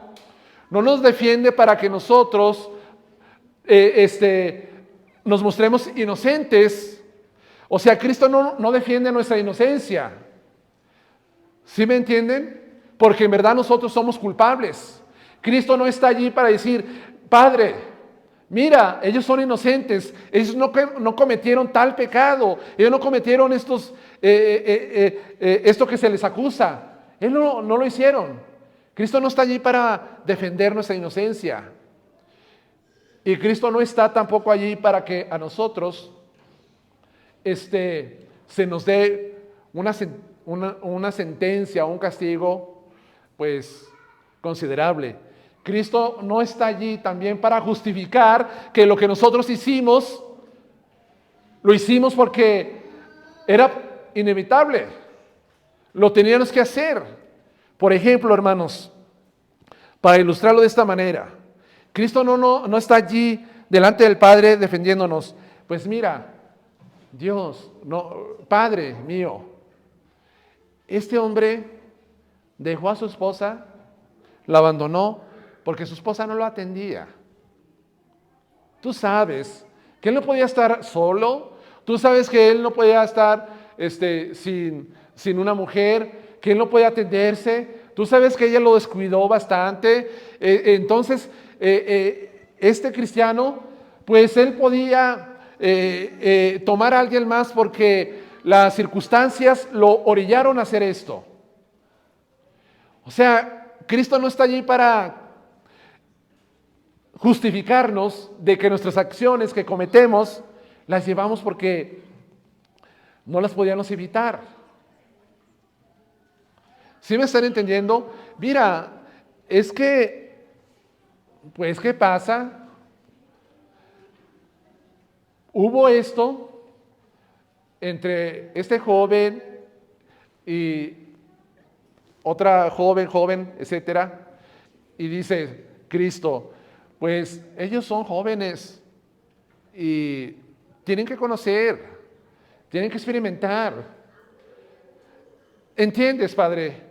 no nos defiende para que nosotros nos mostremos inocentes. O sea, Cristo no defiende nuestra inocencia. ¿Sí me entienden? Porque en verdad nosotros somos culpables. Cristo no está allí para decir, Padre, mira, ellos son inocentes, ellos no cometieron tal pecado, ellos no cometieron esto que se les acusa. Ellos no lo hicieron. Cristo no está allí para defender nuestra inocencia. Y Cristo no está tampoco allí para que a nosotros se nos dé una sentencia o un castigo pues considerable. Cristo no está allí también para justificar que lo que nosotros hicimos, lo hicimos porque era inevitable. Lo teníamos que hacer. Por ejemplo, hermanos, para ilustrarlo de esta manera, Cristo no está allí delante del Padre defendiéndonos. Pues mira, Dios, Padre mío, este hombre dejó a su esposa, la abandonó porque su esposa no lo atendía. Tú sabes que él no podía estar solo, tú sabes que él no podía estar sin una mujer, que él no podía atenderse, tú sabes que ella lo descuidó bastante. Entonces, este cristiano, pues él podía tomar a alguien más porque las circunstancias lo orillaron a hacer esto. O sea, Cristo no está allí para justificarnos de que nuestras acciones que cometemos las llevamos porque no las podíamos evitar. ¿Sí me están entendiendo? Mira, es que, pues, ¿qué pasa? Hubo esto entre este joven y otra joven, etcétera, y dice Cristo, pues ellos son jóvenes y tienen que conocer, tienen que experimentar. ¿Entiendes, Padre?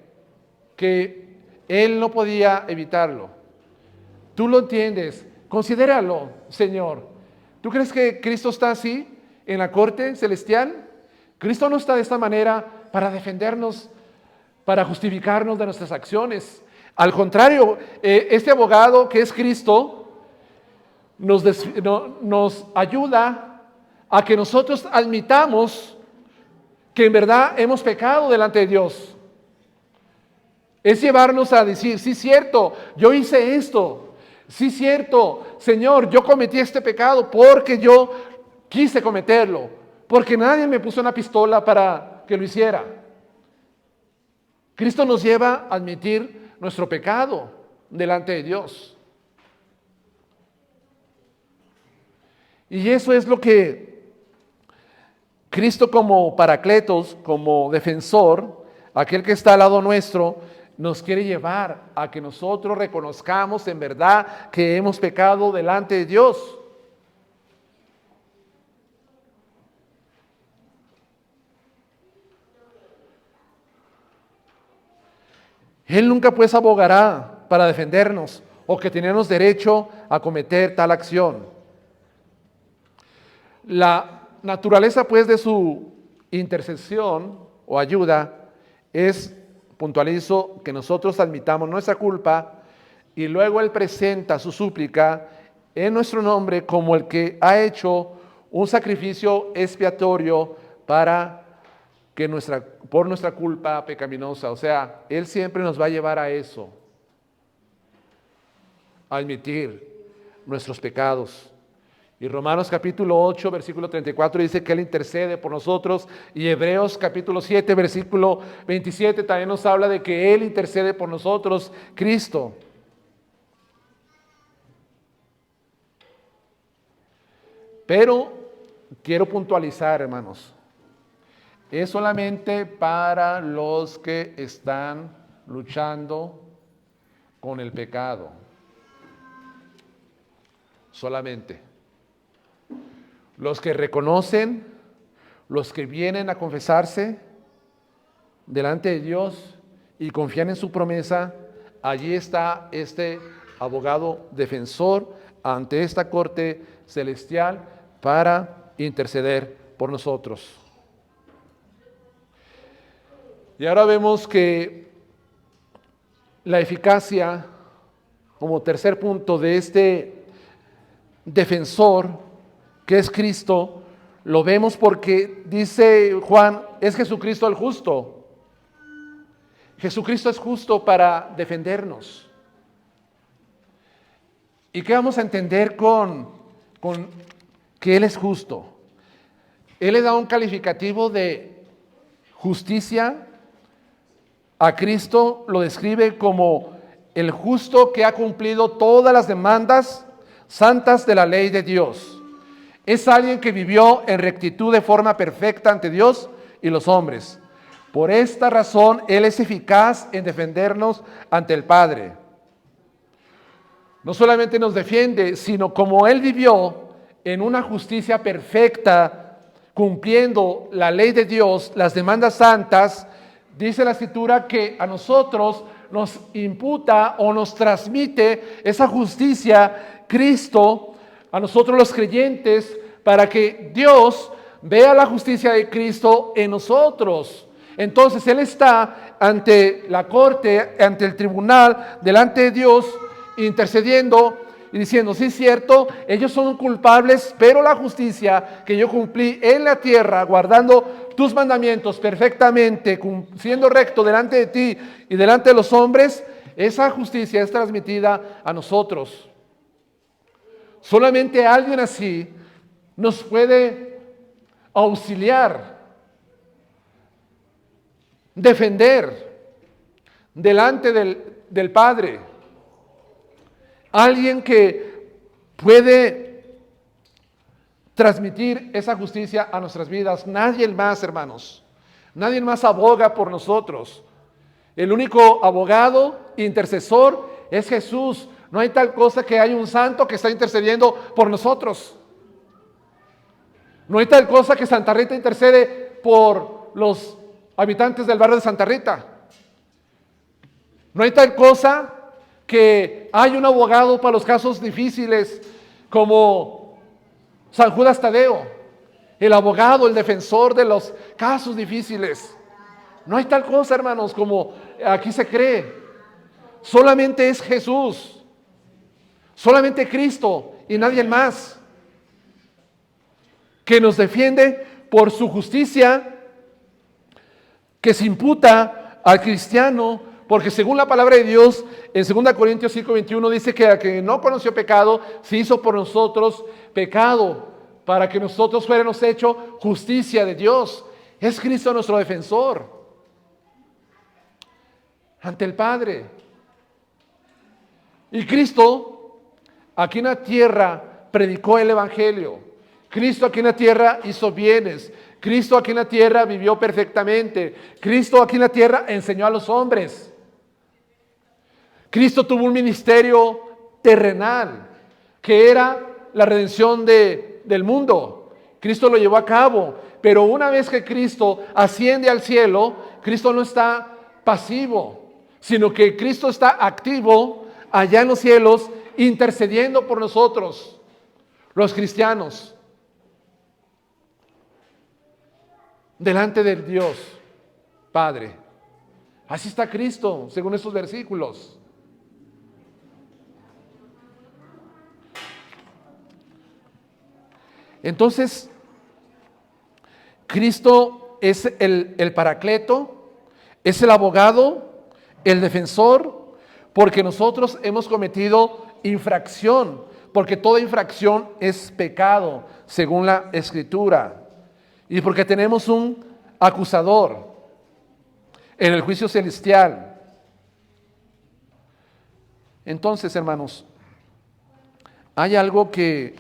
Que Él no podía evitarlo. Tú lo entiendes, considéralo, Señor. ¿Tú crees que Cristo está así en la corte celestial? Cristo no está de esta manera para defendernos, para justificarnos de nuestras acciones. Al contrario, este abogado que es Cristo nos ayuda a que nosotros admitamos que en verdad hemos pecado delante de Dios. Es llevarnos a decir, sí, cierto, yo hice esto. Sí, cierto, Señor, yo cometí este pecado porque yo quise cometerlo, porque nadie me puso una pistola para que lo hiciera. Cristo nos lleva a admitir nuestro pecado delante de Dios. Y eso es lo que Cristo como Paracletos, como defensor, aquel que está al lado nuestro, nos quiere llevar a que nosotros reconozcamos en verdad que hemos pecado delante de Dios. Él nunca pues abogará para defendernos o que tenemos derecho a cometer tal acción. La naturaleza pues de su intercesión o ayuda es, puntualizo, que nosotros admitamos nuestra culpa y luego Él presenta su súplica en nuestro nombre como el que ha hecho un sacrificio expiatorio por nuestra culpa pecaminosa. O sea, Él siempre nos va a llevar a eso, a admitir nuestros pecados. Y Romanos capítulo 8, versículo 34 dice que Él intercede por nosotros. Y Hebreos capítulo 7, versículo 27 también nos habla de que Él intercede por nosotros, Cristo. Pero quiero puntualizar, hermanos, es solamente para los que están luchando con el pecado. Solamente los que reconocen, los que vienen a confesarse delante de Dios y confían en su promesa, allí está este abogado defensor ante esta corte celestial para interceder por nosotros. Y ahora vemos que la eficacia, como tercer punto, de este defensor que es Cristo, lo vemos porque dice Juan, es Jesucristo el justo. Jesucristo es justo para defendernos. ¿Y qué vamos a entender con que Él es justo? Él le da un calificativo de justicia. A Cristo lo describe como el justo que ha cumplido todas las demandas santas de la ley de Dios. Es alguien que vivió en rectitud de forma perfecta ante Dios y los hombres. Por esta razón, Él es eficaz en defendernos ante el Padre. No solamente nos defiende, sino como Él vivió en una justicia perfecta, cumpliendo la ley de Dios, las demandas santas, dice la Escritura que a nosotros nos imputa o nos transmite esa justicia Cristo, a nosotros los creyentes, para que Dios vea la justicia de Cristo en nosotros. Entonces Él está ante la corte, ante el tribunal, delante de Dios, intercediendo y diciendo, sí es cierto, ellos son culpables, pero la justicia que yo cumplí en la tierra, guardando tus mandamientos perfectamente, siendo recto delante de ti y delante de los hombres, esa justicia es transmitida a nosotros. Solamente alguien así nos puede auxiliar, defender delante del Padre. Alguien que puede transmitir esa justicia a nuestras vidas. Nadie más, hermanos. Nadie más aboga por nosotros. El único abogado, intercesor, es Jesús. No hay tal cosa que hay un santo que está intercediendo por nosotros. No hay tal cosa que Santa Rita intercede por los habitantes del barrio de Santa Rita. No hay tal cosa que hay un abogado para los casos difíciles como San Judas Tadeo, el abogado, el defensor de los casos difíciles. No hay tal cosa, hermanos, como aquí se cree. Solamente es Jesús, solamente Cristo y nadie más, que nos defiende por su justicia que se imputa al cristiano, porque según la palabra de Dios, en 2 Corintios 5:21 dice que el que no conoció pecado, se hizo por nosotros pecado, para que nosotros fuéramos hecho justicia de Dios. Es Cristo nuestro defensor ante el Padre. Y Cristo aquí en la tierra predicó el Evangelio. Cristo aquí en la tierra hizo bienes. Cristo aquí en la tierra vivió perfectamente. Cristo aquí en la tierra enseñó a los hombres. Cristo tuvo un ministerio terrenal, que era la redención del mundo. Cristo lo llevó a cabo, pero una vez que Cristo asciende al cielo, Cristo no está pasivo, sino que Cristo está activo allá en los cielos, intercediendo por nosotros, los cristianos, delante del Dios Padre. Así está Cristo, según estos versículos. Entonces, Cristo es el Paracleto, es el abogado, el defensor, porque nosotros hemos cometido infracción, porque toda infracción es pecado, según la Escritura, y porque tenemos un acusador en el juicio celestial. Entonces, hermanos, hay algo que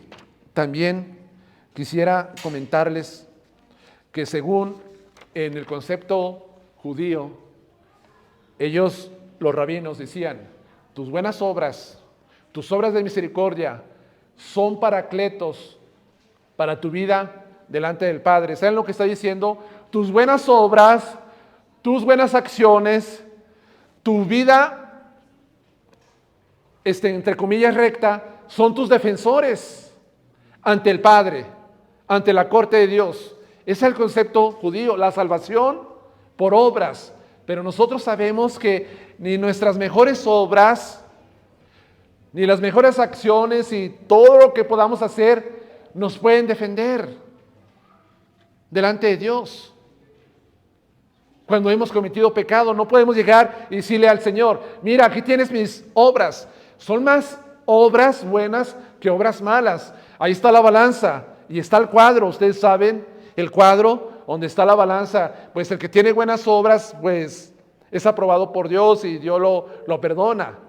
también quisiera comentarles, que según en el concepto judío, ellos, los rabinos, decían, tus buenas obras, tus obras de misericordia, son paracletos para tu vida delante del Padre. ¿Saben lo que está diciendo? Tus buenas obras, tus buenas acciones, tu vida, entre comillas, recta, son tus defensores ante el Padre, ante la corte de Dios. Ese es el concepto judío, la salvación por obras. Pero nosotros sabemos que ni nuestras mejores obras, ni las mejores acciones y todo lo que podamos hacer nos pueden defender delante de Dios. Cuando hemos cometido pecado, no podemos llegar y decirle al Señor, mira, aquí tienes mis obras. Son más obras buenas que obras malas. Ahí está la balanza y está el cuadro. Ustedes saben, el cuadro donde está la balanza. Pues el que tiene buenas obras, pues es aprobado por Dios y Dios lo perdona.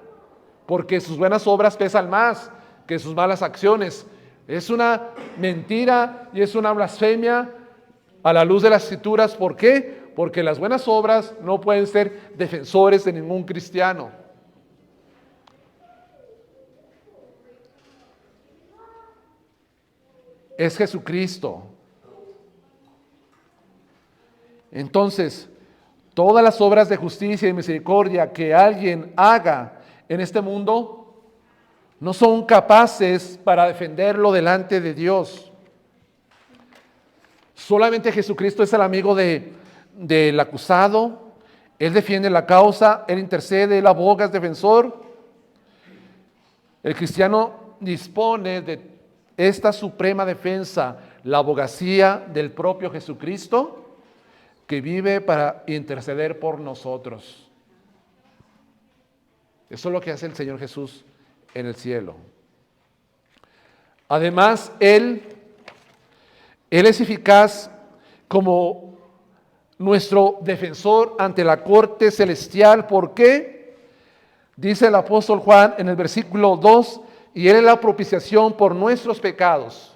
Porque sus buenas obras pesan más que sus malas acciones. Es una mentira y es una blasfemia a la luz de las Escrituras. ¿Por qué? Porque las buenas obras no pueden ser defensores de ningún cristiano. Es Jesucristo. Entonces, todas las obras de justicia y misericordia que alguien haga en este mundo no son capaces para defenderlo delante de Dios. Solamente Jesucristo es el amigo del acusado. Él defiende la causa, Él intercede, Él aboga, es defensor. El cristiano dispone de esta suprema defensa, la abogacía del propio Jesucristo, que vive para interceder por nosotros. Eso es lo que hace el Señor Jesús en el cielo. Además, Él es eficaz como nuestro defensor ante la corte celestial. ¿Por qué? Dice el apóstol Juan en el versículo 2, y Él es la propiciación por nuestros pecados.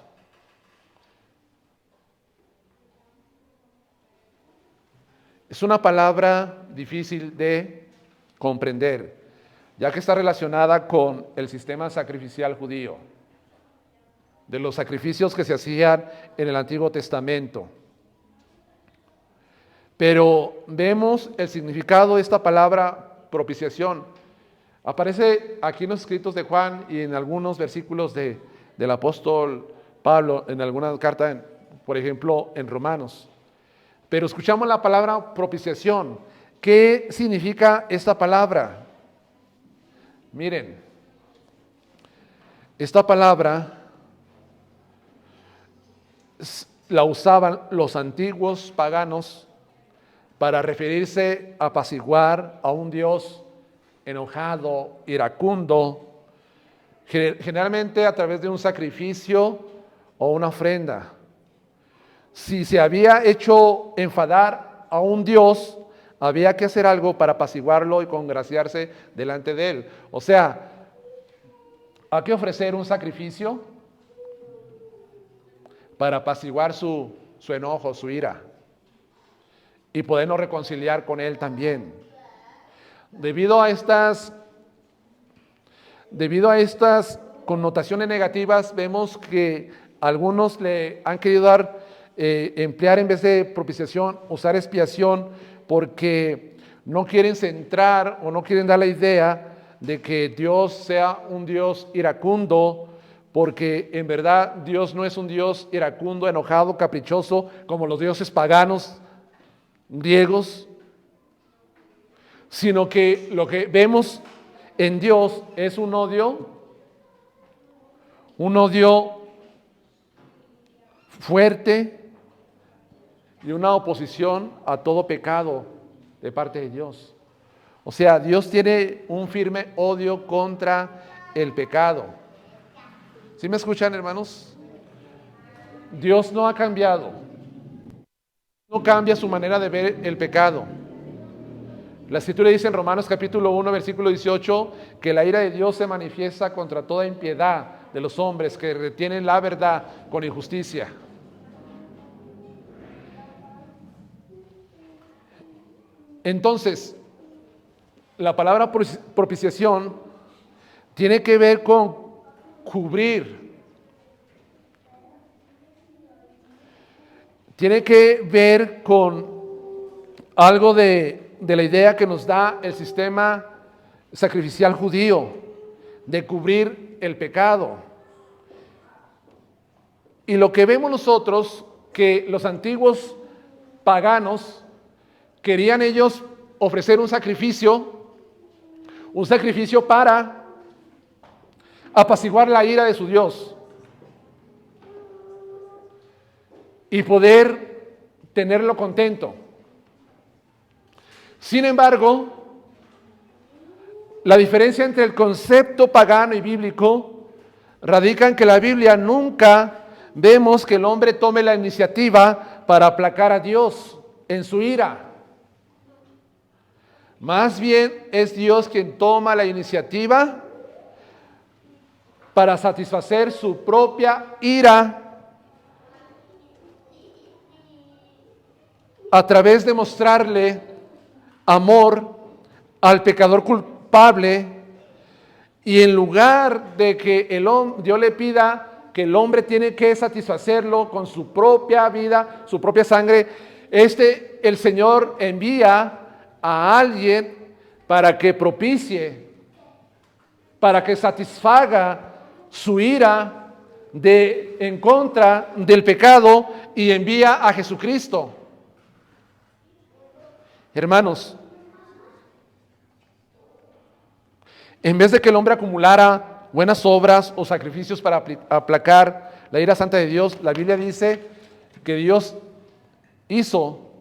Es una palabra difícil de comprender, ya que está relacionada con el sistema sacrificial judío, de los sacrificios que se hacían en el Antiguo Testamento. Pero vemos el significado de esta palabra propiciación. Aparece aquí en los escritos de Juan y en algunos versículos del apóstol Pablo, en alguna carta, por ejemplo, en Romanos. Pero escuchamos la palabra propiciación. ¿Qué significa esta palabra? Miren, esta palabra la usaban los antiguos paganos para referirse a apaciguar a un Dios enojado, iracundo, generalmente a través de un sacrificio o una ofrenda. Si se había hecho enfadar a un Dios, había que hacer algo para apaciguarlo y congraciarse delante de Él. O sea, hay que ofrecer un sacrificio para apaciguar su enojo, su ira, y podernos reconciliar con Él también. Debido a estas connotaciones negativas, vemos que algunos le han querido emplear en vez de propiciación, usar expiación, porque no quieren centrar o no quieren dar la idea de que Dios sea un Dios iracundo, porque en verdad Dios no es un Dios iracundo, enojado, caprichoso, como los dioses paganos griegos, sino que lo que vemos en Dios es un odio fuerte y una oposición a todo pecado de parte de Dios. O sea, Dios tiene un firme odio contra el pecado. ¿Sí me escuchan, hermanos? Dios no ha cambiado. No cambia su manera de ver el pecado. La Escritura dice en Romanos capítulo 1, versículo 18, que la ira de Dios se manifiesta contra toda impiedad de los hombres que retienen la verdad con injusticia. Entonces, la palabra propiciación tiene que ver con cubrir, tiene que ver con algo de la idea que nos da el sistema sacrificial judío, de cubrir el pecado. Y lo que vemos nosotros, que los antiguos paganos querían ellos ofrecer un sacrificio para apaciguar la ira de su Dios y poder tenerlo contento. Sin embargo, la diferencia entre el concepto pagano y bíblico radica en que la Biblia nunca vemos que el hombre tome la iniciativa para aplacar a Dios en su ira. Más bien es Dios quien toma la iniciativa para satisfacer su propia ira a través de mostrarle amor al pecador culpable, y en lugar de que Dios le pida que el hombre tiene que satisfacerlo con su propia vida, su propia sangre, el Señor envía a alguien para que propicie, para que satisfaga su ira en contra del pecado, y envía a Jesucristo. Hermanos, en vez de que el hombre acumulara buenas obras o sacrificios para aplacar la ira santa de Dios, la Biblia dice que Dios hizo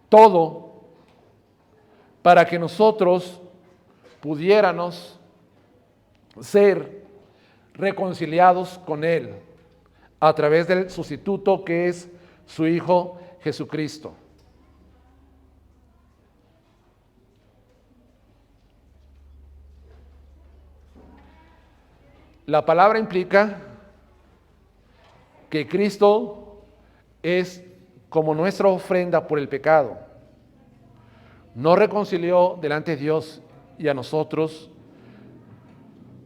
todo para que nosotros pudiéramos ser reconciliados con Él a través del sustituto que es su Hijo Jesucristo. La palabra implica que Cristo es como nuestra ofrenda por el pecado. Nos reconcilió delante de Dios y a nosotros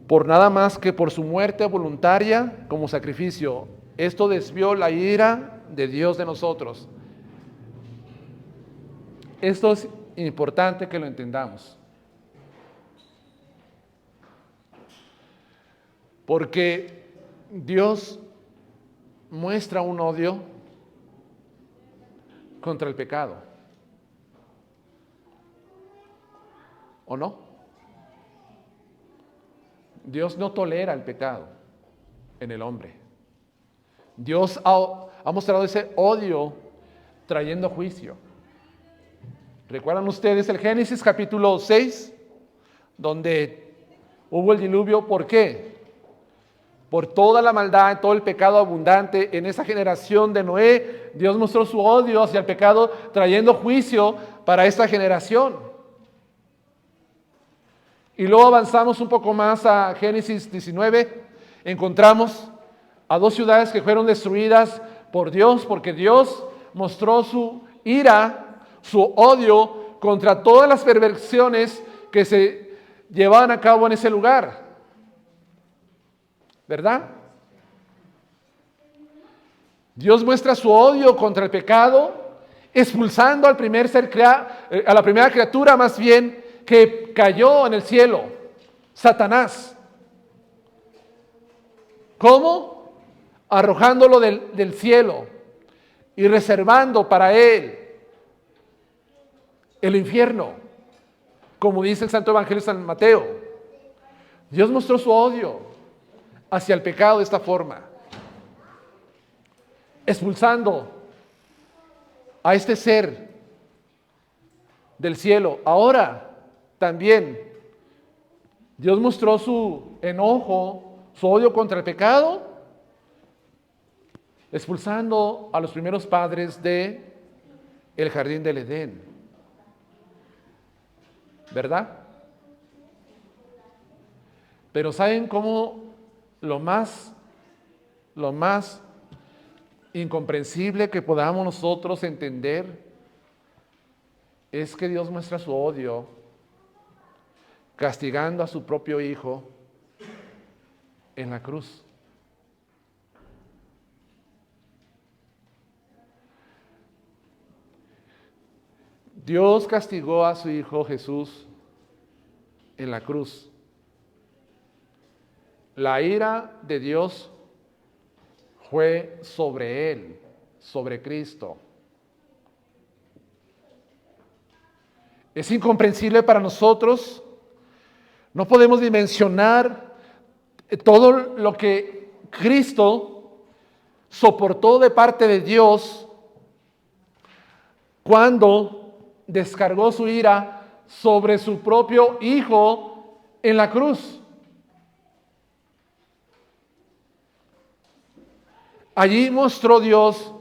por nada más que por su muerte voluntaria como sacrificio. Esto desvió la ira de Dios de nosotros. Esto es importante que lo entendamos. Porque Dios muestra un odio contra el pecado. ¿O no? Dios no tolera el pecado en el hombre. Dios ha mostrado ese odio trayendo juicio. ¿Recuerdan ustedes el Génesis capítulo 6? Donde hubo el diluvio. ¿Por qué? Por toda la maldad, todo el pecado abundante en esa generación de Noé. Dios mostró su odio hacia el pecado, trayendo juicio para esta generación. Y luego avanzamos un poco más a Génesis 19. Encontramos a dos ciudades que fueron destruidas por Dios, porque Dios mostró su ira, su odio contra todas las perversiones que se llevaban a cabo en ese lugar. ¿Verdad? Dios muestra su odio contra el pecado, expulsando al primer ser a la primera criatura más bien que cayó en el cielo, Satanás. ¿Cómo? Arrojándolo del cielo y reservando para él el infierno, como dice el Santo Evangelio de San Mateo. Dios mostró su odio hacia el pecado de esta forma, expulsando a este ser del cielo. Ahora también Dios mostró su enojo, su odio contra el pecado, expulsando a los primeros padres de el jardín del Edén. ¿Verdad? Pero ¿saben cómo lo más incomprensible que podamos nosotros entender es que Dios muestra su odio castigando a su propio Hijo en la cruz. Dios castigó a su Hijo Jesús en la cruz. La ira de Dios fue sobre Él, sobre Cristo. Es incomprensible para nosotros. No podemos dimensionar todo lo que Cristo soportó de parte de Dios cuando descargó su ira sobre su propio Hijo en la cruz. Allí mostró Dios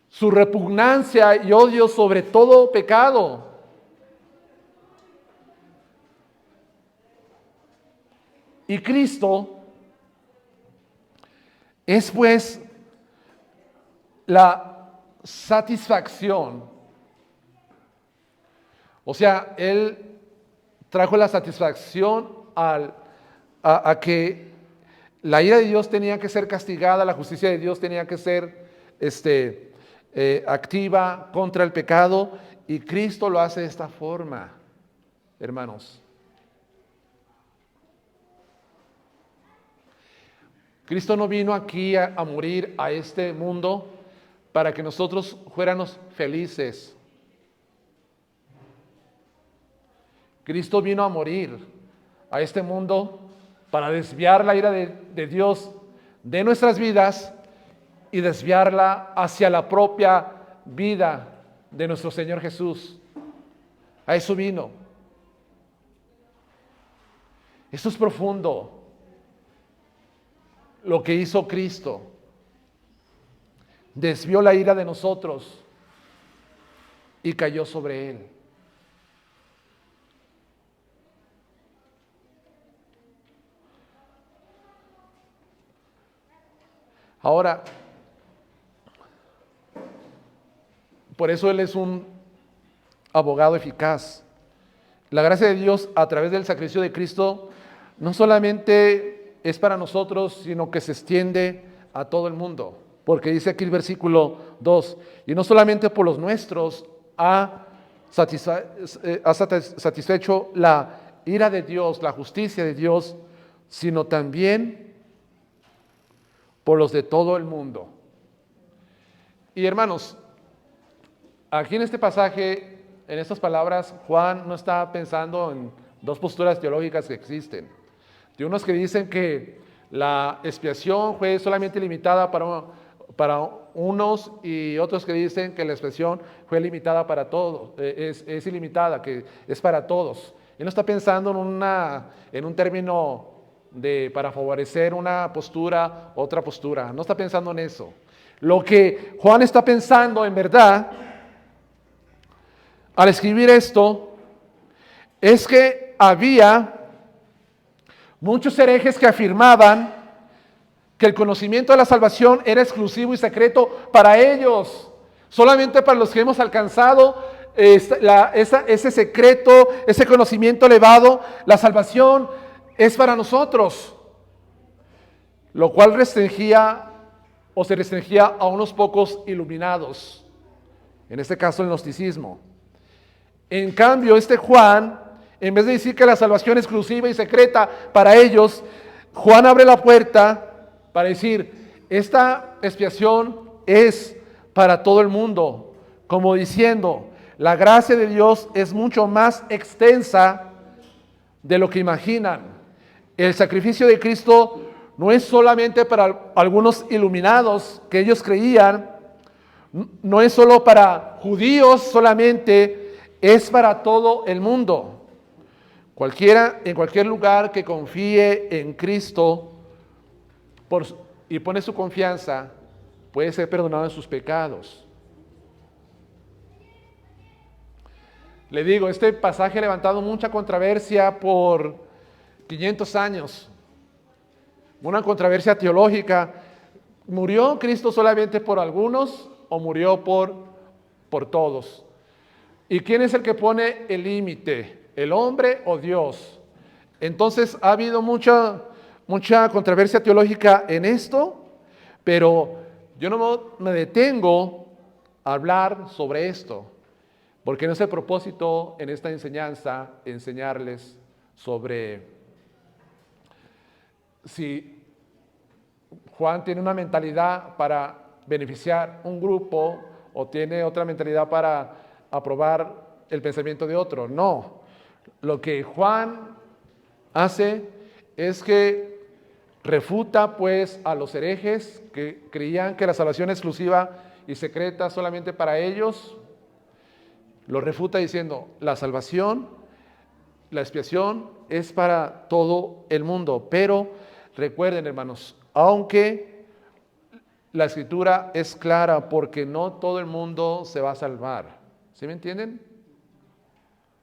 su repugnancia y odio sobre todo pecado. Y Cristo es pues la satisfacción. O sea, Él trajo la satisfacción a que la ira de Dios tenía que ser castigada, la justicia de Dios tenía que ser activa contra el pecado, y Cristo lo hace de esta forma, hermanos. Cristo no vino aquí a morir a este mundo para que nosotros fuéramos felices. Cristo vino a morir a este mundo para desviar la ira de Dios de nuestras vidas y desviarla hacia la propia vida de nuestro Señor Jesús. A eso vino. Eso es profundo. Lo que hizo Cristo. Desvió la ira de nosotros y cayó sobre Él. Ahora, por eso Él es un abogado eficaz. La gracia de Dios a través del sacrificio de Cristo no solamente es para nosotros, sino que se extiende a todo el mundo. Porque dice aquí el versículo 2, y no solamente por los nuestros ha satisfecho la ira de Dios, la justicia de Dios, sino también por los de todo el mundo. Y hermanos, aquí en este pasaje, en estas palabras, Juan no está pensando en dos posturas teológicas que existen. De unos que dicen que la expiación fue solamente limitada para unos, y otros que dicen que la expiación fue limitada para todos, es ilimitada, que es para todos. Él no está pensando en un término para favorecer una postura, otra postura. No está pensando en eso. Lo que Juan está pensando, en verdad, al escribir esto, es que había muchos herejes que afirmaban que el conocimiento de la salvación era exclusivo y secreto para ellos. Solamente para los que hemos alcanzado ese secreto, ese conocimiento elevado, la salvación es para nosotros. Lo cual restringía o se restringía a unos pocos iluminados. En este caso el gnosticismo. En cambio, Juan, en vez de decir que la salvación es exclusiva y secreta para ellos, Juan abre la puerta para decir, esta expiación es para todo el mundo, como diciendo, la gracia de Dios es mucho más extensa de lo que imaginan. El sacrificio de Cristo no es solamente para algunos iluminados que ellos creían, no es solo para judíos solamente, es para todo el mundo. Cualquiera, en cualquier lugar que confíe en Cristo y pone su confianza, puede ser perdonado de sus pecados. Le digo, este pasaje ha levantado mucha controversia por 500 años. Una controversia teológica. ¿Murió Cristo solamente por algunos o murió por todos? ¿Y quién es el que pone el límite? ¿El hombre o Dios? Entonces ha habido mucha controversia teológica en esto, pero yo no me detengo a hablar sobre esto, porque no es el propósito en esta enseñanza enseñarles sobre si Juan tiene una mentalidad para beneficiar un grupo o tiene otra mentalidad para aprobar el pensamiento de otro. No, lo que Juan hace es que refuta pues a los herejes que creían que la salvación exclusiva y secreta solamente para ellos. Lo refuta diciendo, la salvación, la expiación es para todo el mundo. Pero recuerden, hermanos, aunque la escritura es clara, porque no todo el mundo se va a salvar. ¿Sí me entienden?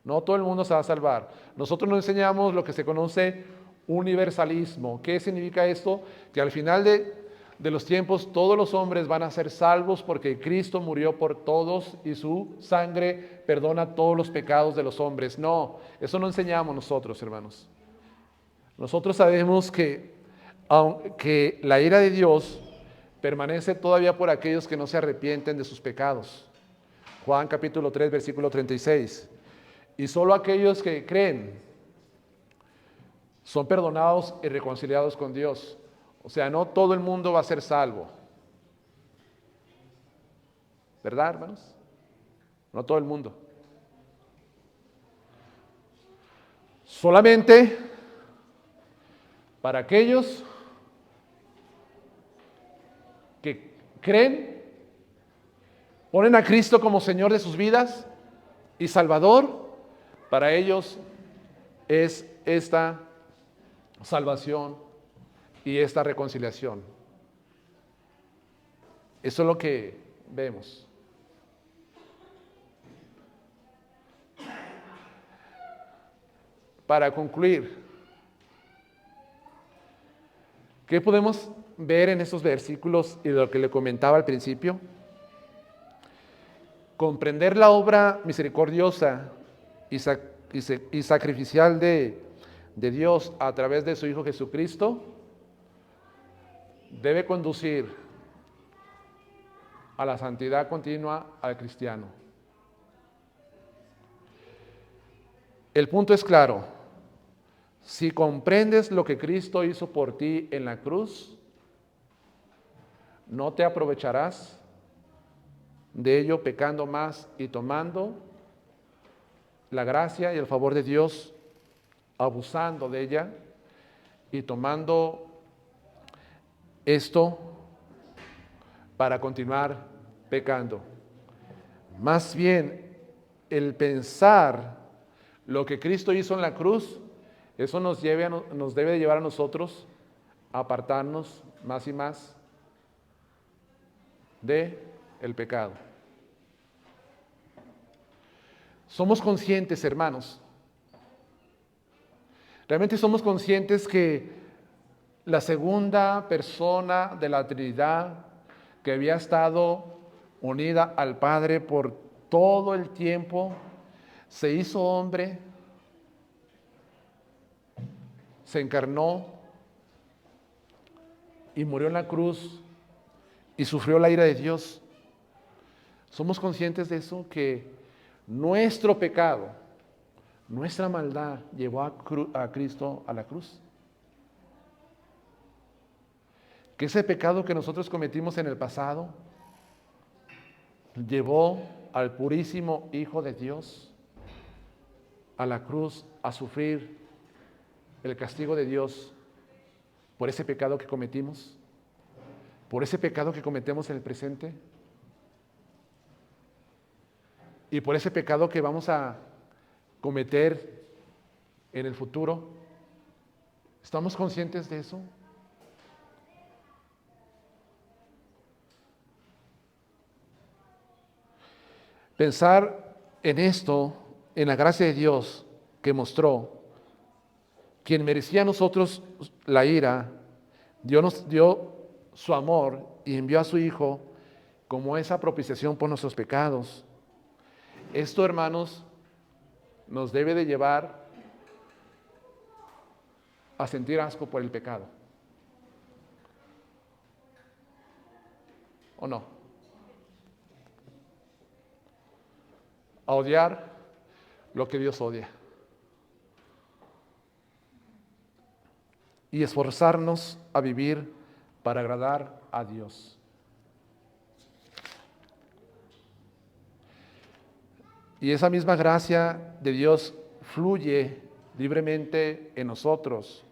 No todo el mundo se va a salvar. Nosotros no enseñamos lo que se conoce universalismo. ¿Qué significa esto? Que al final de los tiempos todos los hombres van a ser salvos porque Cristo murió por todos y su sangre perdona todos los pecados de los hombres. No, eso no enseñamos nosotros, hermanos. Nosotros sabemos que aunque la ira de Dios permanece todavía por aquellos que no se arrepienten de sus pecados. Juan capítulo 3, versículo 36. Y solo aquellos que creen son perdonados y reconciliados con Dios. O sea, no todo el mundo va a ser salvo. ¿Verdad, hermanos? No todo el mundo. Solamente para aquellos que creen, ponen a Cristo como Señor de sus vidas y Salvador, para ellos es esta salvación y esta reconciliación. Eso es lo que vemos. Para concluir, ¿qué podemos ver en estos versículos y de lo que le comentaba al principio? Comprender la obra misericordiosa y sacrificial de Dios a través de su Hijo Jesucristo debe conducir a la santidad continua al cristiano. El punto es claro. Si comprendes lo que Cristo hizo por ti en la cruz, no te aprovecharás de ello pecando más y tomando la gracia y el favor de Dios, abusando de ella y tomando esto para continuar pecando. Más bien, el pensar lo que Cristo hizo en la cruz, eso nos debe llevar a nosotros a apartarnos más y más de el pecado. Somos conscientes, hermanos, realmente somos conscientes que la segunda persona de la Trinidad, que había estado unida al Padre por todo el tiempo, se hizo hombre, se encarnó y murió en la cruz y sufrió la ira de Dios. Somos conscientes de eso, que nuestro pecado, nuestra maldad llevó a Cristo a la cruz. Que ese pecado que nosotros cometimos en el pasado llevó al purísimo Hijo de Dios a la cruz a sufrir el castigo de Dios por ese pecado que cometimos, por ese pecado que cometemos en el presente y por ese pecado que vamos a cometer en el futuro. ¿Estamos conscientes de eso? Pensar en esto, en la gracia de Dios que mostró, quien merecía a nosotros la ira, Dios nos dio su amor y envió a su Hijo como esa propiciación por nuestros pecados. Esto, hermanos, nos debe de llevar a sentir asco por el pecado. ¿O no? A odiar lo que Dios odia. Y esforzarnos a vivir para agradar a Dios. Y esa misma gracia de Dios fluye libremente en nosotros,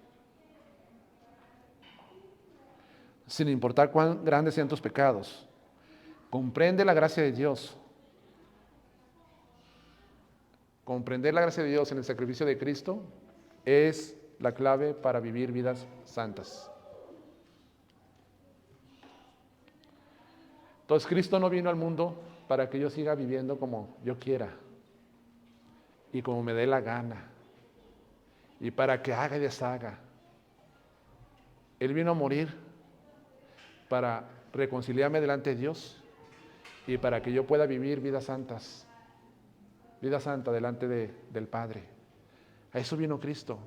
sin importar cuán grandes sean tus pecados. Comprende la gracia de Dios. Comprender la gracia de Dios en el sacrificio de Cristo es la clave para vivir vidas santas. Entonces Cristo no vino al mundo para que yo siga viviendo como yo quiera y como me dé la gana y para que haga y deshaga. Él vino a morir para reconciliarme delante de Dios y para que yo pueda vivir vidas santas, vida santa delante del Padre. A eso vino Cristo.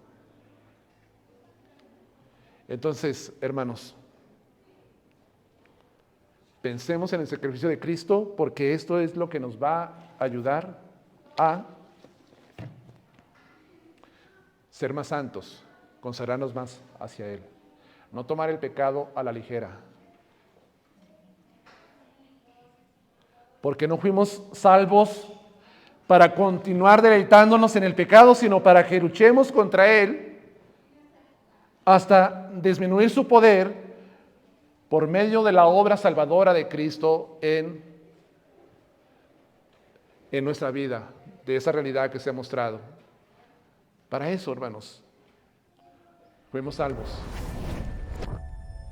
Entonces, hermanos, pensemos en el sacrificio de Cristo, porque esto es lo que nos va a ayudar a ser más santos, consagrarnos más hacia Él. No tomar el pecado a la ligera. Porque no fuimos salvos para continuar deleitándonos en el pecado, sino para que luchemos contra Él hasta disminuir su poder por medio de la obra salvadora de Cristo en nuestra vida, de esa realidad que se ha mostrado. Para eso, hermanos, fuimos salvos,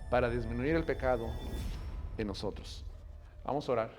para disminuir el pecado en nosotros. Vamos a orar.